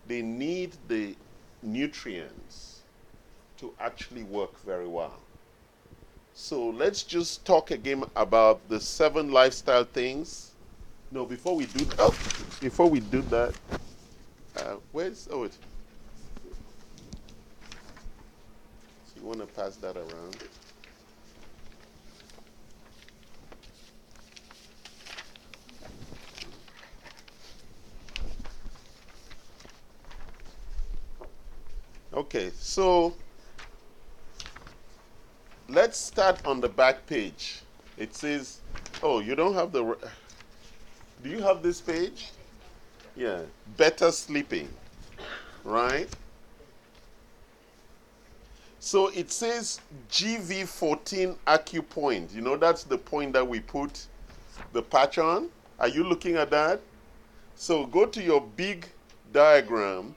they need the nutrients to actually work very well. So let's just talk again about the 7 lifestyle things. No, before we do that, where's it? So you want to pass that around? Okay, so let's start on the back page. It says, oh, you don't have do you have this page? Yeah, better sleeping, right? So it says GV14 acupoint. You know, that's the point that we put the patch on. Are you looking at that? So go to your big diagram.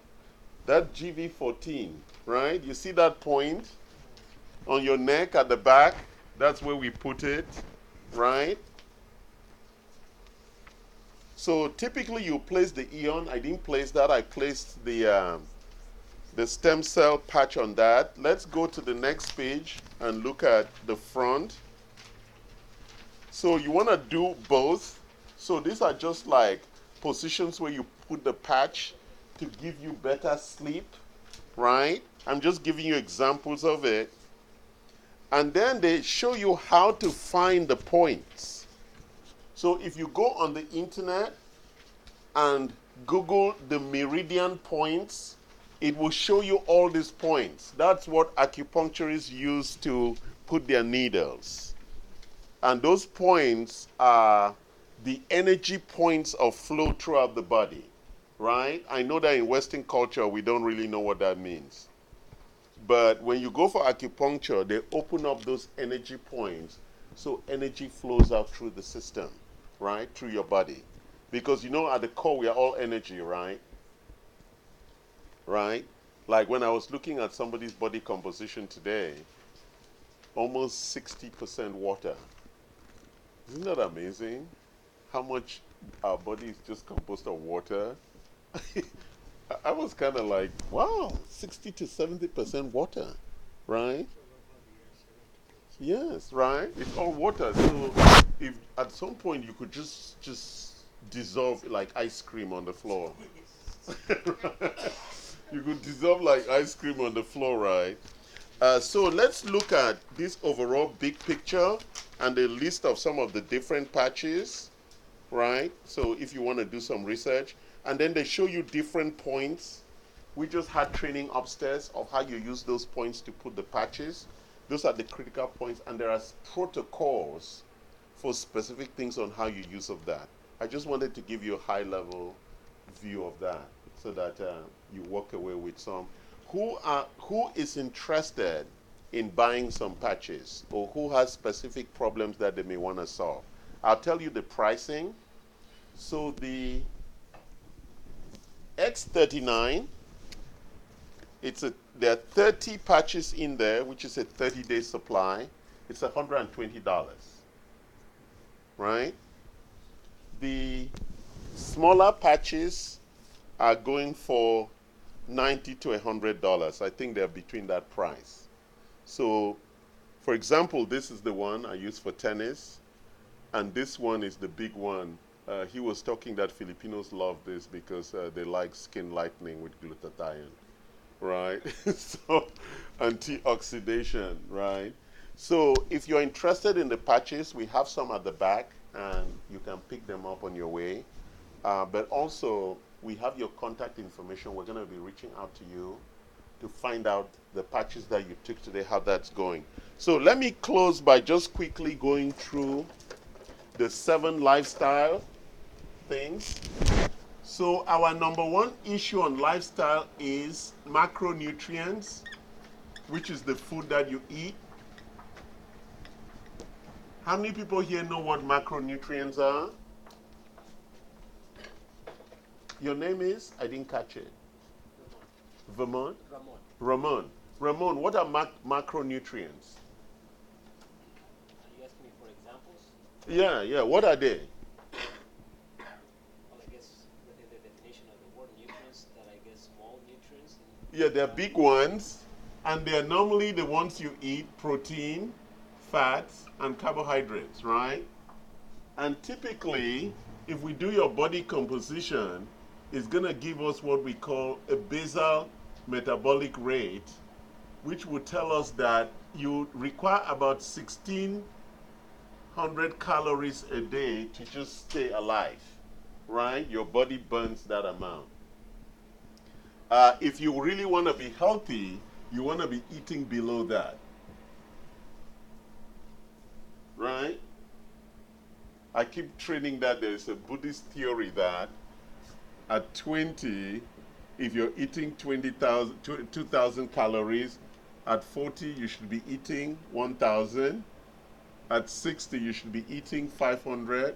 That GV14, right? You see that point on your neck at the back? That's where we put it, right? So typically you place the ion. I didn't place that. I placed the stem cell patch on that. Let's go to the next page and look at the front. So you want to do both. So these are just like positions where you put the patch to give you better sleep, right? I'm just giving you examples of it. And then they show you how to find the points. So if you go on the internet and Google the meridian points, it will show you all these points. That's what acupuncturists use to put their needles. And those points are the energy points of flow throughout the body, right? I know that in Western culture, we don't really know what that means. But when you go for acupuncture, they open up those energy points so energy flows out through the system, right? Through your body. Because you know at the core, we are all energy, right? Right? Like when I was looking at somebody's body composition today, almost 60% water. Isn't that amazing? How much our body is just composed of water? I was kind of like, wow, 60 to 70% water, right? Yes, right? It's all water. So if at some point you could just dissolve like ice cream on the floor. You could dissolve like ice cream on the floor, right? So let's look at this overall big picture and the list of some of the different patches, right? So if you want to do some research, and then they show you different points. We just had training upstairs of how you use those points to put the patches. Those are the critical points, and there are protocols for specific things on how you use of that. I just wanted to give you a high-level view of that so that you walk away with some. Who is interested in buying some patches, or who has specific problems that they may want to solve? I'll tell you the pricing. So the X39, there are 30 patches in there, which is a 30-day supply. It's $120, right? The smaller patches are going for $90 to $100. I think they're between that price. So, for example, this is the one I use for tennis, and this one is the big one. He was talking that Filipinos love this because they like skin lightening with glutathione, right? So, anti-oxidation, right? So if you're interested in the patches, we have some at the back, and you can pick them up on your way. But also, we have your contact information. We're going to be reaching out to you to find out the patches that you took today, how that's going. So let me close by just quickly going through the 7 lifestyle things. So our number 1 issue on lifestyle is macronutrients, which is the food that you eat. How many people here know what macronutrients are? Your name is? I didn't catch it. Vermont? Ramon. Ramon, what are macronutrients? Are you asking me for examples? Yeah. What are they? Well, I guess within the definition of the word nutrients, that I guess small nutrients. Yeah, they're big ones, and they're normally the ones you eat: protein, fats, and carbohydrates, right? And typically, if we do your body composition, it's going to give us what we call a basal metabolic rate, which would tell us that you require about 1,600 calories a day to just stay alive, right? Your body burns that amount. If you really want to be healthy, you want to be eating below that, right? I keep training that there's a Buddhist theory that at 20, if you're eating 2,000 calories, at 40 you should be eating 1,000. At 60 you should be eating 500.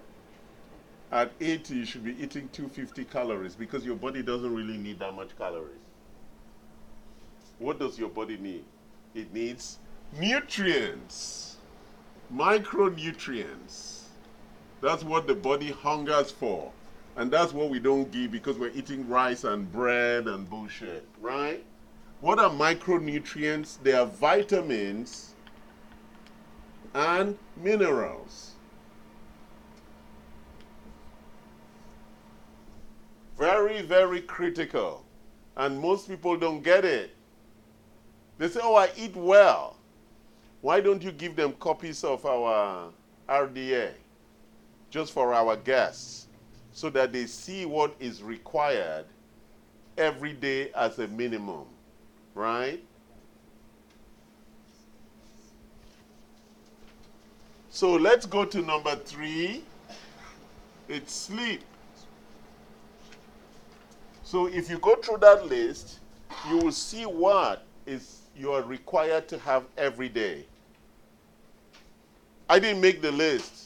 At 80 you should be eating 250 calories because your body doesn't really need that much calories. What does your body need? It needs nutrients, micronutrients. That's what the body hungers for. And that's what we don't give because we're eating rice and bread and bullshit, right? What are micronutrients? They are vitamins and minerals. Very, very critical. And most people don't get it. They say, oh, I eat well. Why don't you give them copies of our RDA just for our guests so that they see what is required every day as a minimum, right? So let's go to number 3. It's sleep. So if you go through that list, you will see what is you are required to have every day. I didn't make the list.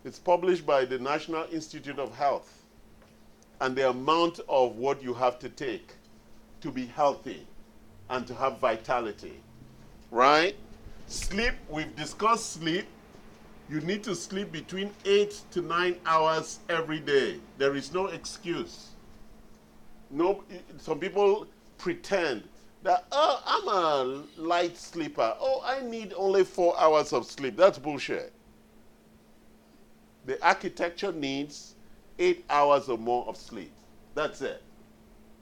It's published by the National Institute of Health. And the amount of what you have to take to be healthy and to have vitality. Right? Sleep, we've discussed sleep. You need to sleep between 8 to 9 hours every day. There is no excuse. No, some people pretend that, oh, I'm a light sleeper. Oh, I need only 4 hours of sleep. That's bullshit. The architecture needs 8 hours or more of sleep. That's it.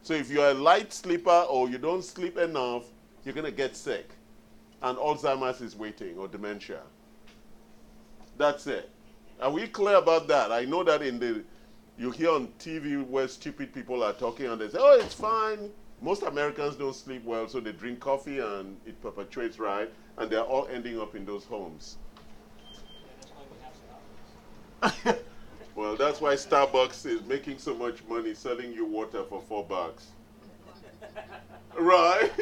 So if you're a light sleeper or you don't sleep enough, you're going to get sick. And Alzheimer's is waiting, or dementia. That's it. Are we clear about that? I know that you hear on TV where stupid people are talking and they say, oh, it's fine. Most Americans don't sleep well, so they drink coffee and it perpetuates, right? And they're all ending up in those homes. Well, that's why Starbucks is making so much money selling you water for $4. Right?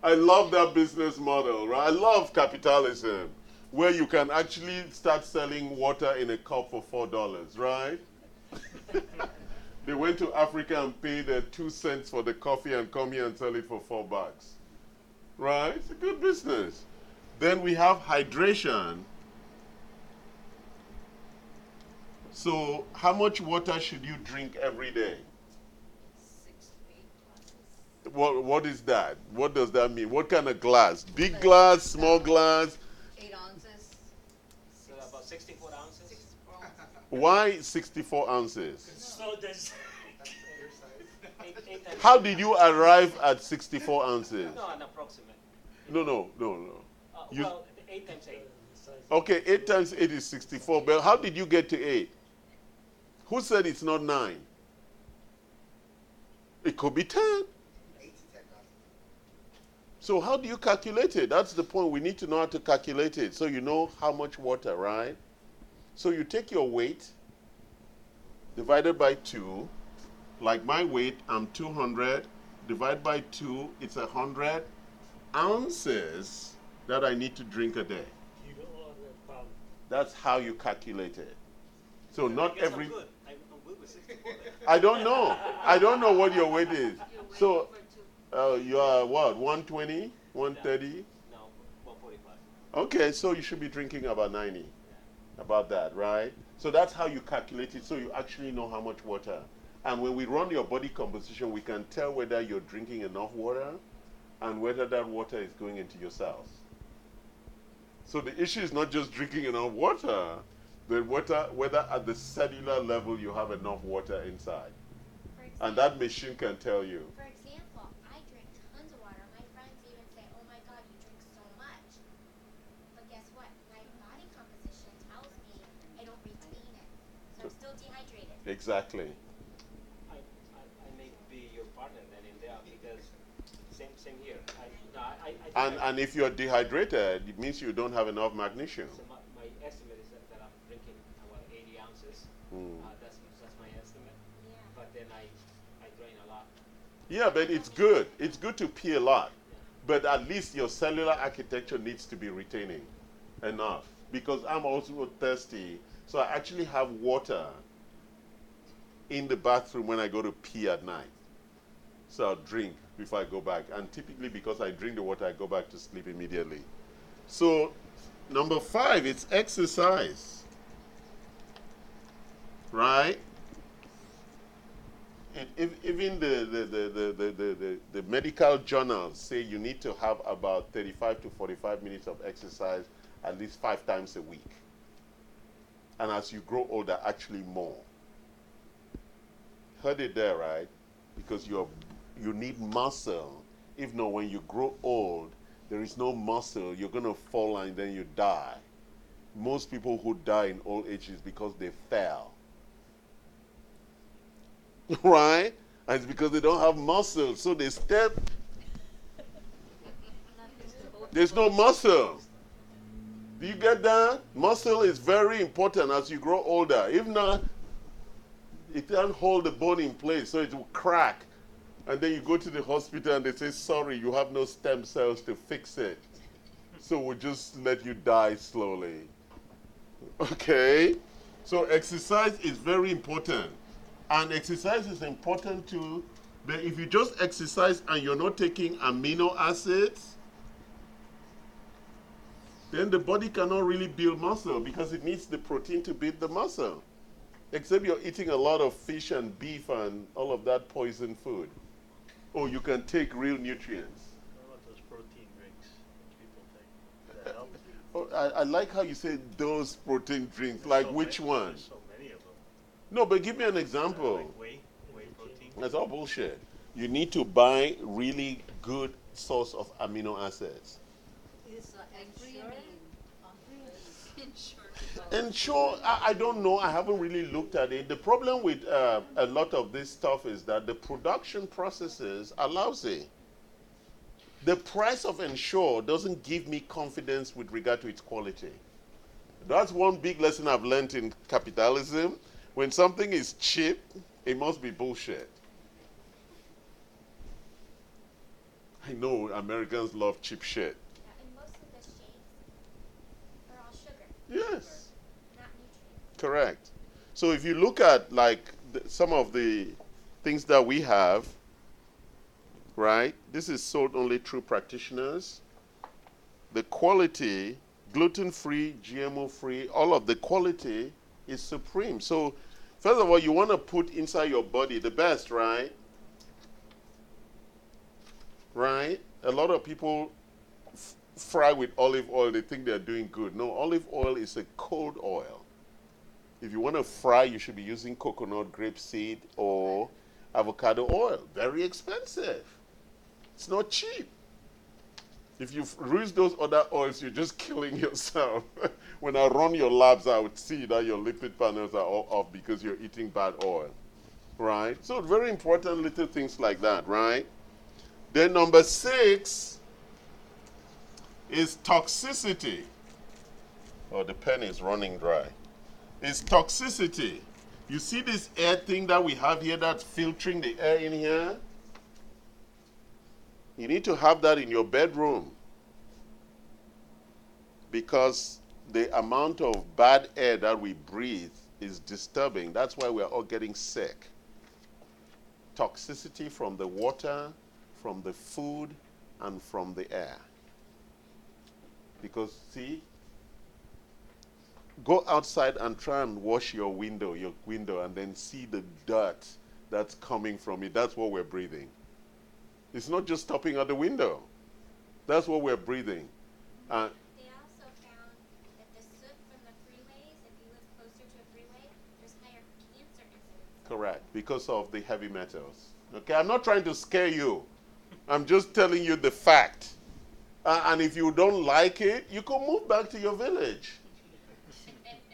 I love that business model, right? I love capitalism, where you can actually start selling water in a cup for $4, right? They went to Africa and paid 2 cents for the coffee and come here and sell it for $4. Right? It's a good business. Then we have hydration. So, how much water should you drink every day? 6 to 8 glasses. What is that? What does that mean? What kind of glass? Big glass, small glass? 8 ounces. So about 64 ounces. 64 ounces. Why 64 ounces? So there's Eight times. How did you arrive at 64 ounces? No, an approximate. No. Uh, You- well, 8 times 8. Okay, 8 times 8 is 64. But how did you get to 8? Who said it's not 9? It could be 10. So how do you calculate it? That's the point. We need to know how to calculate it so you know how much water, right? So you take your weight divided by 2. Like my weight, I'm 200. Divide by 2, it's 100 ounces that I need to drink a day. Kilo or pound? That's how you calculate it. So not every... I'm good. I'm good with 64. I don't know. I don't know what your weight is. You're way So over 2. you are what, 120, 130? No, 145. Okay, so you should be drinking about 90. About that, right? So that's how you calculate it, so you actually know how much water. And when we run your body composition, we can tell whether you're drinking enough water and whether that water is going into your cells. So the issue is not just drinking enough water, but whether at the cellular level you have enough water inside. And that machine can tell you. For example, I drink tons of water. My friends even say, oh my God, you drink so much. But guess what? My body composition tells me I don't retain it. So I'm still dehydrated. Exactly. I may be your partner then in there because same here. And if you're dehydrated, it means you don't have enough magnesium. So my estimate is that I'm drinking about 80 ounces. That's my estimate. Yeah. But then I drain a lot. Yeah, but it's good. It's good to pee a lot. But at least your cellular architecture needs to be retaining enough. Because I'm also thirsty. So I actually have water in the bathroom when I go to pee at night. So I'll drink before I go back. And typically because I drink the water, I go back to sleep immediately. So number 5, it's exercise. Right? Even the medical journals say you need to have about 35 to 45 minutes of exercise at least 5 times a week. And as you grow older, actually more. Heard it there, right? Because you need muscle. If not, when you grow old, there is no muscle. You're going to fall and then you die. Most people who die in old age is because they fell. Right? And it's because they don't have muscle. So they step. There's no muscle. Do you get that? Muscle is very important as you grow older. If not, it can't hold the bone in place, so it will crack. And then you go to the hospital and they say, sorry, you have no stem cells to fix it. So we'll just let you die slowly. Okay? So exercise is very important. And exercise is important too, but if you just exercise and you're not taking amino acids, then the body cannot really build muscle because it needs the protein to build the muscle. Except you're eating a lot of fish and beef and all of that poison food. Oh, you can take real nutrients. What about those protein drinks people take? Does that help? Oh, I like how you say those protein drinks. Like which one? There's so many of them. No, but give me an example. Like whey protein. That's all bullshit. You need to buy really good source of amino acids. Is Ensure, I don't know, I haven't really looked at it. The problem with a lot of this stuff is that the production processes are lousy. The price of Ensure doesn't give me confidence with regard to its quality. That's one big lesson I've learned in capitalism. When something is cheap, it must be bullshit. I know Americans love cheap shit. Yeah, and most of the shakes are all sugar. Yes. Not nutrients. Correct. So if you look at like some of the things that we have, right? This is sold only through practitioners. The quality, gluten-free, GMO-free, all of the quality is supreme. So first of all, you want to put inside your body the best, right? Right? A lot of people fry with olive oil. They think they're doing good. No, olive oil is a cold oil. If you want to fry, you should be using coconut, grapeseed, or avocado oil. Very expensive. It's not cheap. If you use those other oils, you're just killing yourself. When I run your labs, I would see that your lipid panels are all off because you're eating bad oil, right? So very important little things like that, right? Then number 6 is toxicity. Oh, the pen is running dry. It's toxicity. You see this air thing that we have here that's filtering the air in here? You need to have that in your bedroom because the amount of bad air that we breathe is disturbing. That's why we're all getting sick. Toxicity from the water, from the food, and from the air. Because, see, go outside and try and wash your window, and then see the dirt that's coming from it. That's what we're breathing. It's not just stopping at the window. That's what we're breathing. They also found that the soot from the freeways, if you live closer to a freeway, there's higher cancer incidence. Correct, because of the heavy metals. Okay, I'm not trying to scare you. I'm just telling you the fact. And if you don't like it, you can move back to your village.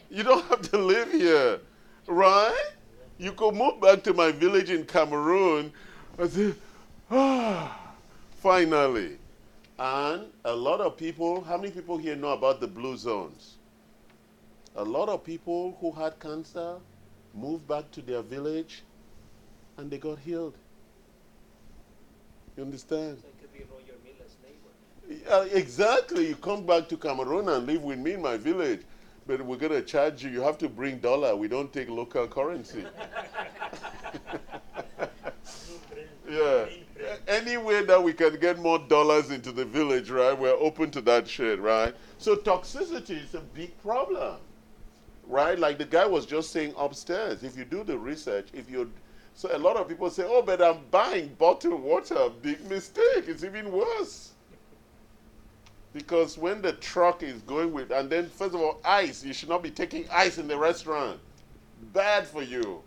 You don't have to live here, right? You can move back to my village in Cameroon and say, finally. And a lot of people, how many people here know about the blue zones? A lot of people who had cancer moved back to their village and they got healed. You understand? So it could be Roger Miller's neighbor. Exactly. You come back to Cameroon and live with me in my village. But we're going to charge you. You have to bring dollar. We don't take local currency. Yeah. Any way that we can get more dollars into the village, right? We're open to that shit, right? So toxicity is a big problem, right? Like the guy was just saying upstairs. If you do the research, so a lot of people say, oh, but I'm buying bottled water. Big mistake. It's even worse. Because when the truck is going with, and then first of all, ice. You should not be taking ice in the restaurant. Bad for you.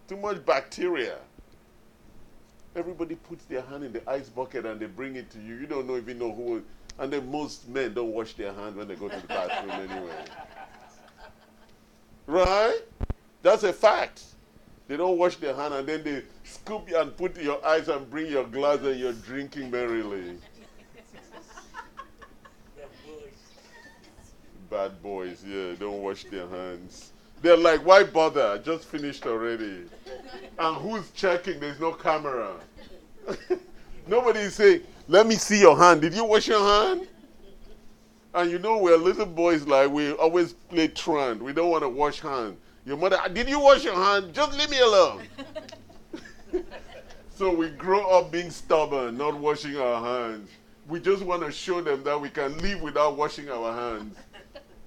Too much bacteria. Everybody puts their hand in the ice bucket and they bring it to you. You don't even know who. And then most men don't wash their hands when they go to the bathroom anyway. Right? That's a fact. They don't wash their hand and then they scoop you and put your eyes and bring your glass and you're drinking merrily. Bad boys, yeah, don't wash their hands. They're like, why bother? I just finished already. And who's checking? There's no camera. Nobody's saying, let me see your hand. Did you wash your hand? And you know, we're little boys, like, we always play truant. We don't want to wash hands. Your mother, did you wash your hand? Just leave me alone. So we grow up being stubborn, not washing our hands. We just want to show them that we can live without washing our hands.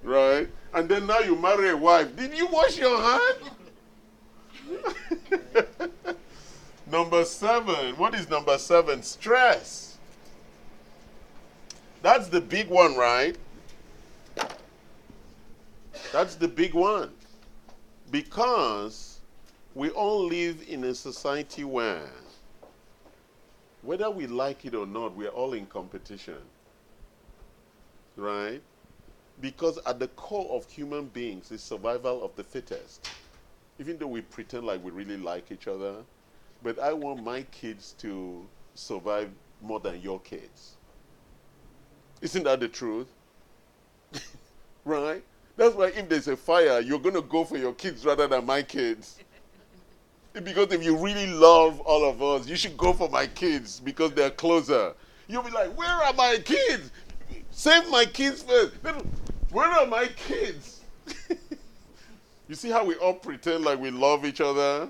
Right? And then now you marry a wife. Did you wash your hand? Number 7. What is number 7? Stress. That's the big one, right? That's the big one. Because we all live in a society where, whether we like it or not, we're all in competition. Right? Because at the core of human beings is survival of the fittest. Even though we pretend like we really like each other, but I want my kids to survive more than your kids. Isn't that the truth? Right? That's why if there's a fire, you're going to go for your kids rather than my kids. Because if you really love all of us, you should go for my kids because they're closer. You'll be like, where are my kids? Save my kids first. Where are my kids? You see how we all pretend like we love each other?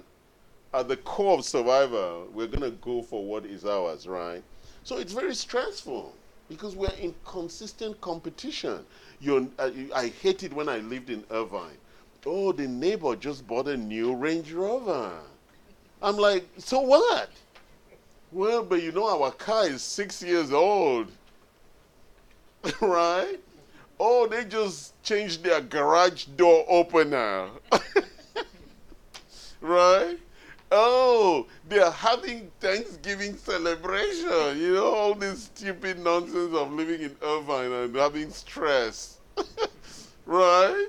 At the core of survival, we're going to go for what is ours, right? So it's very stressful because we're in consistent competition. I hate it when I lived in Irvine. Oh, the neighbor just bought a new Range Rover. I'm like, so what? Well, but you know our car is 6 years old. Right? Oh, they just changed their garage door opener. Right? Oh, they're having Thanksgiving celebration. You know, all this stupid nonsense of living in Irvine and having stress. Right?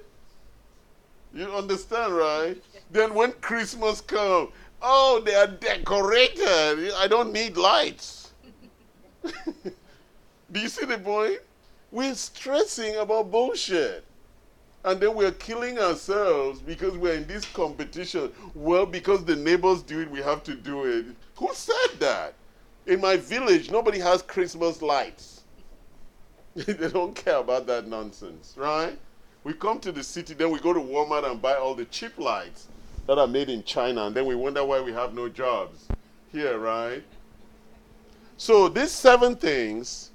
You understand, right? Then when Christmas comes, oh, they are decorated. I don't need lights. Do you see the point? We're stressing about bullshit. And then we're killing ourselves because we're in this competition. Well, because the neighbors do it, we have to do it. Who said that? In my village, nobody has Christmas lights. They don't care about that nonsense, right? We come to the city, then we go to Walmart and buy all the cheap lights that are made in China, and then we wonder why we have no jobs here, right? So these 7 things,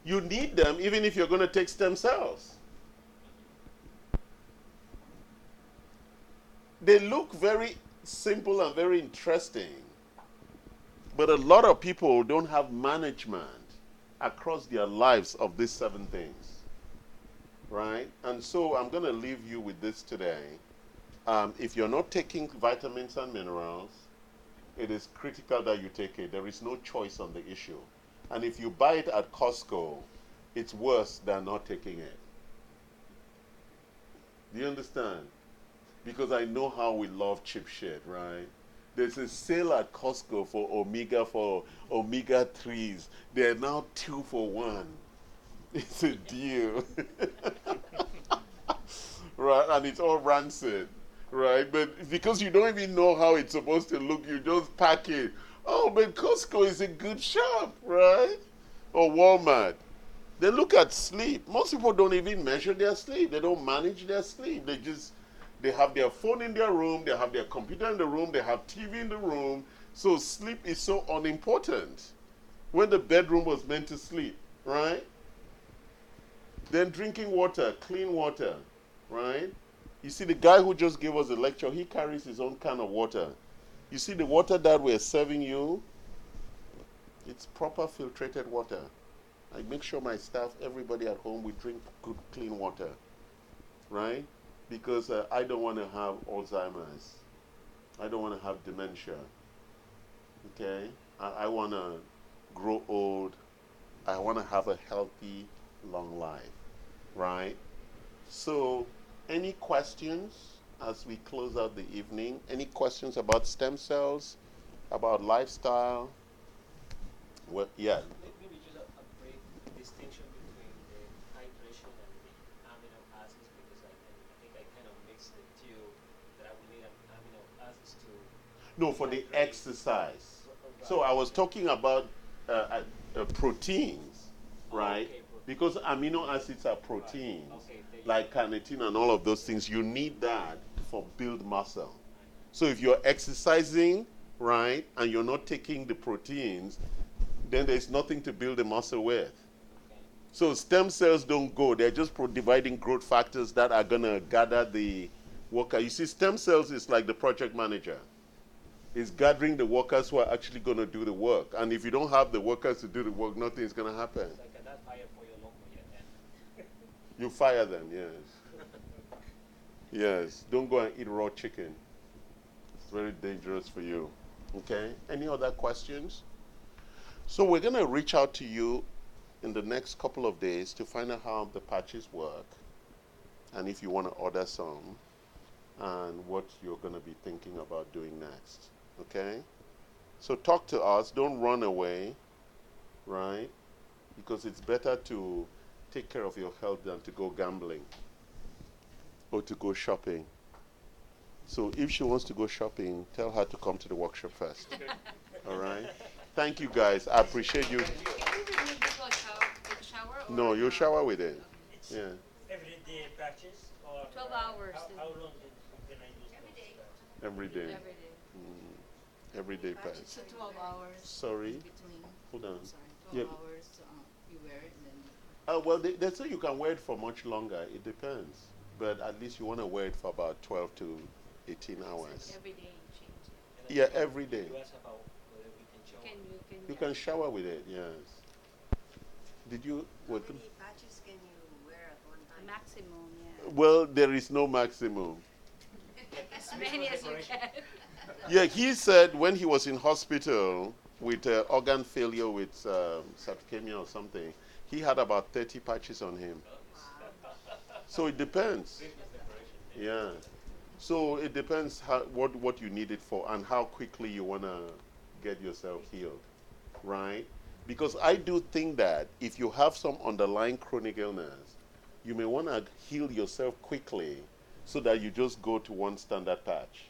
you need them even if you're going to take stem cells. They look very simple and very interesting, but a lot of people don't have management across their lives of these 7 things, right? And so I'm going to leave you with this today. If you're not taking vitamins and minerals, it is critical that you take it. There is no choice on the issue. And if you buy it at Costco, it's worse than not taking it. Do you understand? Because I know how we love cheap shit, right? There's a sale at Costco for omega 3s. They're now 2 for 1. It's a deal. Right? And it's all rancid, right? But because you don't even know how it's supposed to look, you just pack it. Oh, but Costco is a good shop, right? Or Walmart. Then look at sleep. Most people don't even measure their sleep. They don't manage their sleep. They have their phone in their room, they have their computer in the room, they have TV in the room. So sleep is so unimportant when the bedroom was meant to sleep, right? Then drinking water, clean water, right? You see, the guy who just gave us a lecture, he carries his own can of water. You see, the water that we're serving you, it's proper filtrated water. I make sure my staff, everybody at home, we drink good, clean water, right? Because I don't want to have Alzheimer's. I don't want to have dementia. Okay? I want to grow old. I want to have a healthy, long life. Right? So, any questions as we close out the evening? Any questions about stem cells? About lifestyle? Well, yeah. Maybe just a brief distinction between the hydration and the amino acids, because I think I kind of mixed the two, that I will need amino acids to. No, for the hydrate. exercise. Right. So I was talking about proteins, right? Okay, Because amino acids are proteins, Right. Okay, like carnitine and all of those things. You need that for build muscle. So if you're exercising, right, and you're not taking the proteins, then there's nothing to build the muscle with. Okay. So stem cells don't go. They're just dividing growth factors that are going to gather the worker. You see, stem cells is like the project manager. It's gathering the workers who are actually going to do the work. And if you don't have the workers to do the work, nothing is going to happen. So I cannot hire for your local yet then. You fire them, yes. Yes. Don't go and eat raw chicken. It's very dangerous for you. Okay? Any other questions? So we're going to reach out to you in the next couple of days to find out how the patches work and if you want to order some and what you're going to be thinking about doing next. Okay? So talk to us. Don't run away, right? Because it's better to take care of your health than to go gambling or to go shopping. So if she wants to go shopping, tell her to come to the workshop first. All right? Thank you, guys. I appreciate you. Can we remove this while take a shower? Or No, you shower with it. It's Yeah. everyday patches or 12 hours. How long can I use Every day. Every day. Every day. Everyday So pads. 12 hours. Sorry? In between. Hold on. Sorry. 12 Yeah. hours. You wear it and then. Well, they say you can wear it for much longer. It depends. But at least you want to wear it for about 12 to 18 hours. Every day you change it. Yeah, every day. You asked about whether we can shower. You can shower with it, yes. Did you? What? How many patches can you wear at one time? Maximum, yeah. Well, there is no maximum. As many as you can. Yeah, he said when he was in hospital with organ failure with sarcopenia or something, he had about 30 patches on him. So it depends. Yeah. So it depends what you need it for and how quickly you want to get yourself healed, right? Because I do think that if you have some underlying chronic illness, you may want to heal yourself quickly so that you just go to one standard patch.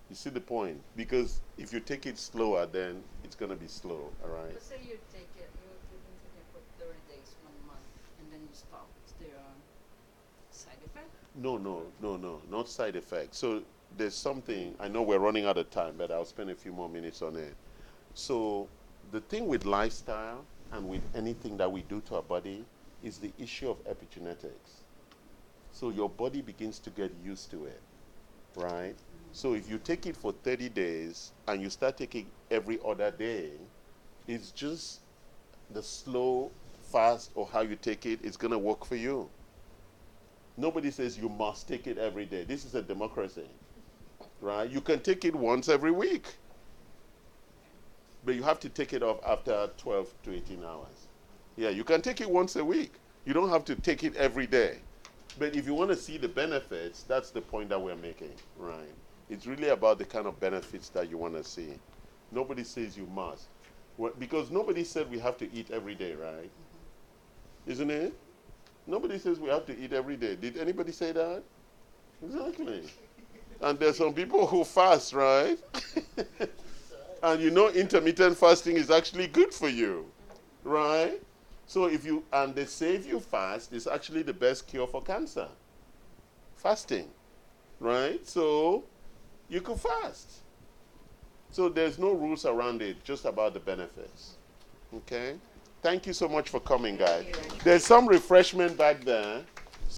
You see the point? Because if you take it slower, then it's going to be slow, all right? Let's say you take it, you've been taking it for 30 days, 1 month, and then you stop. Is there a side effect? No, not side effects. So there's something, I know we're running out of time, but I'll spend a few more minutes on it. So the thing with lifestyle and with anything that we do to our body is the issue of epigenetics. So your body begins to get used to it, right? So if you take it for 30 days and you start taking every other day, it's just the slow, fast, or how you take it is going to work for you. Nobody says you must take it every day. This is a democracy, right? You can take it once every week, but you have to take it off after 12 to 18 hours. Yeah, you can take it once a week. You don't have to take it every day. But if you want to see the benefits, that's the point that we're making, right? It's really about the kind of benefits that you want to see. Nobody says you must. Because nobody said we have to eat every day, right? Isn't it? Nobody says we have to eat every day. Did anybody say that? Exactly. And there's some people who fast, right? And you know intermittent fasting is actually good for you, right? So and they say if you fast, it's actually the best cure for cancer. Fasting, right? So you can fast. So there's no rules around it, just about the benefits. Okay? Thank you so much for coming, guys. There's some refreshment back there.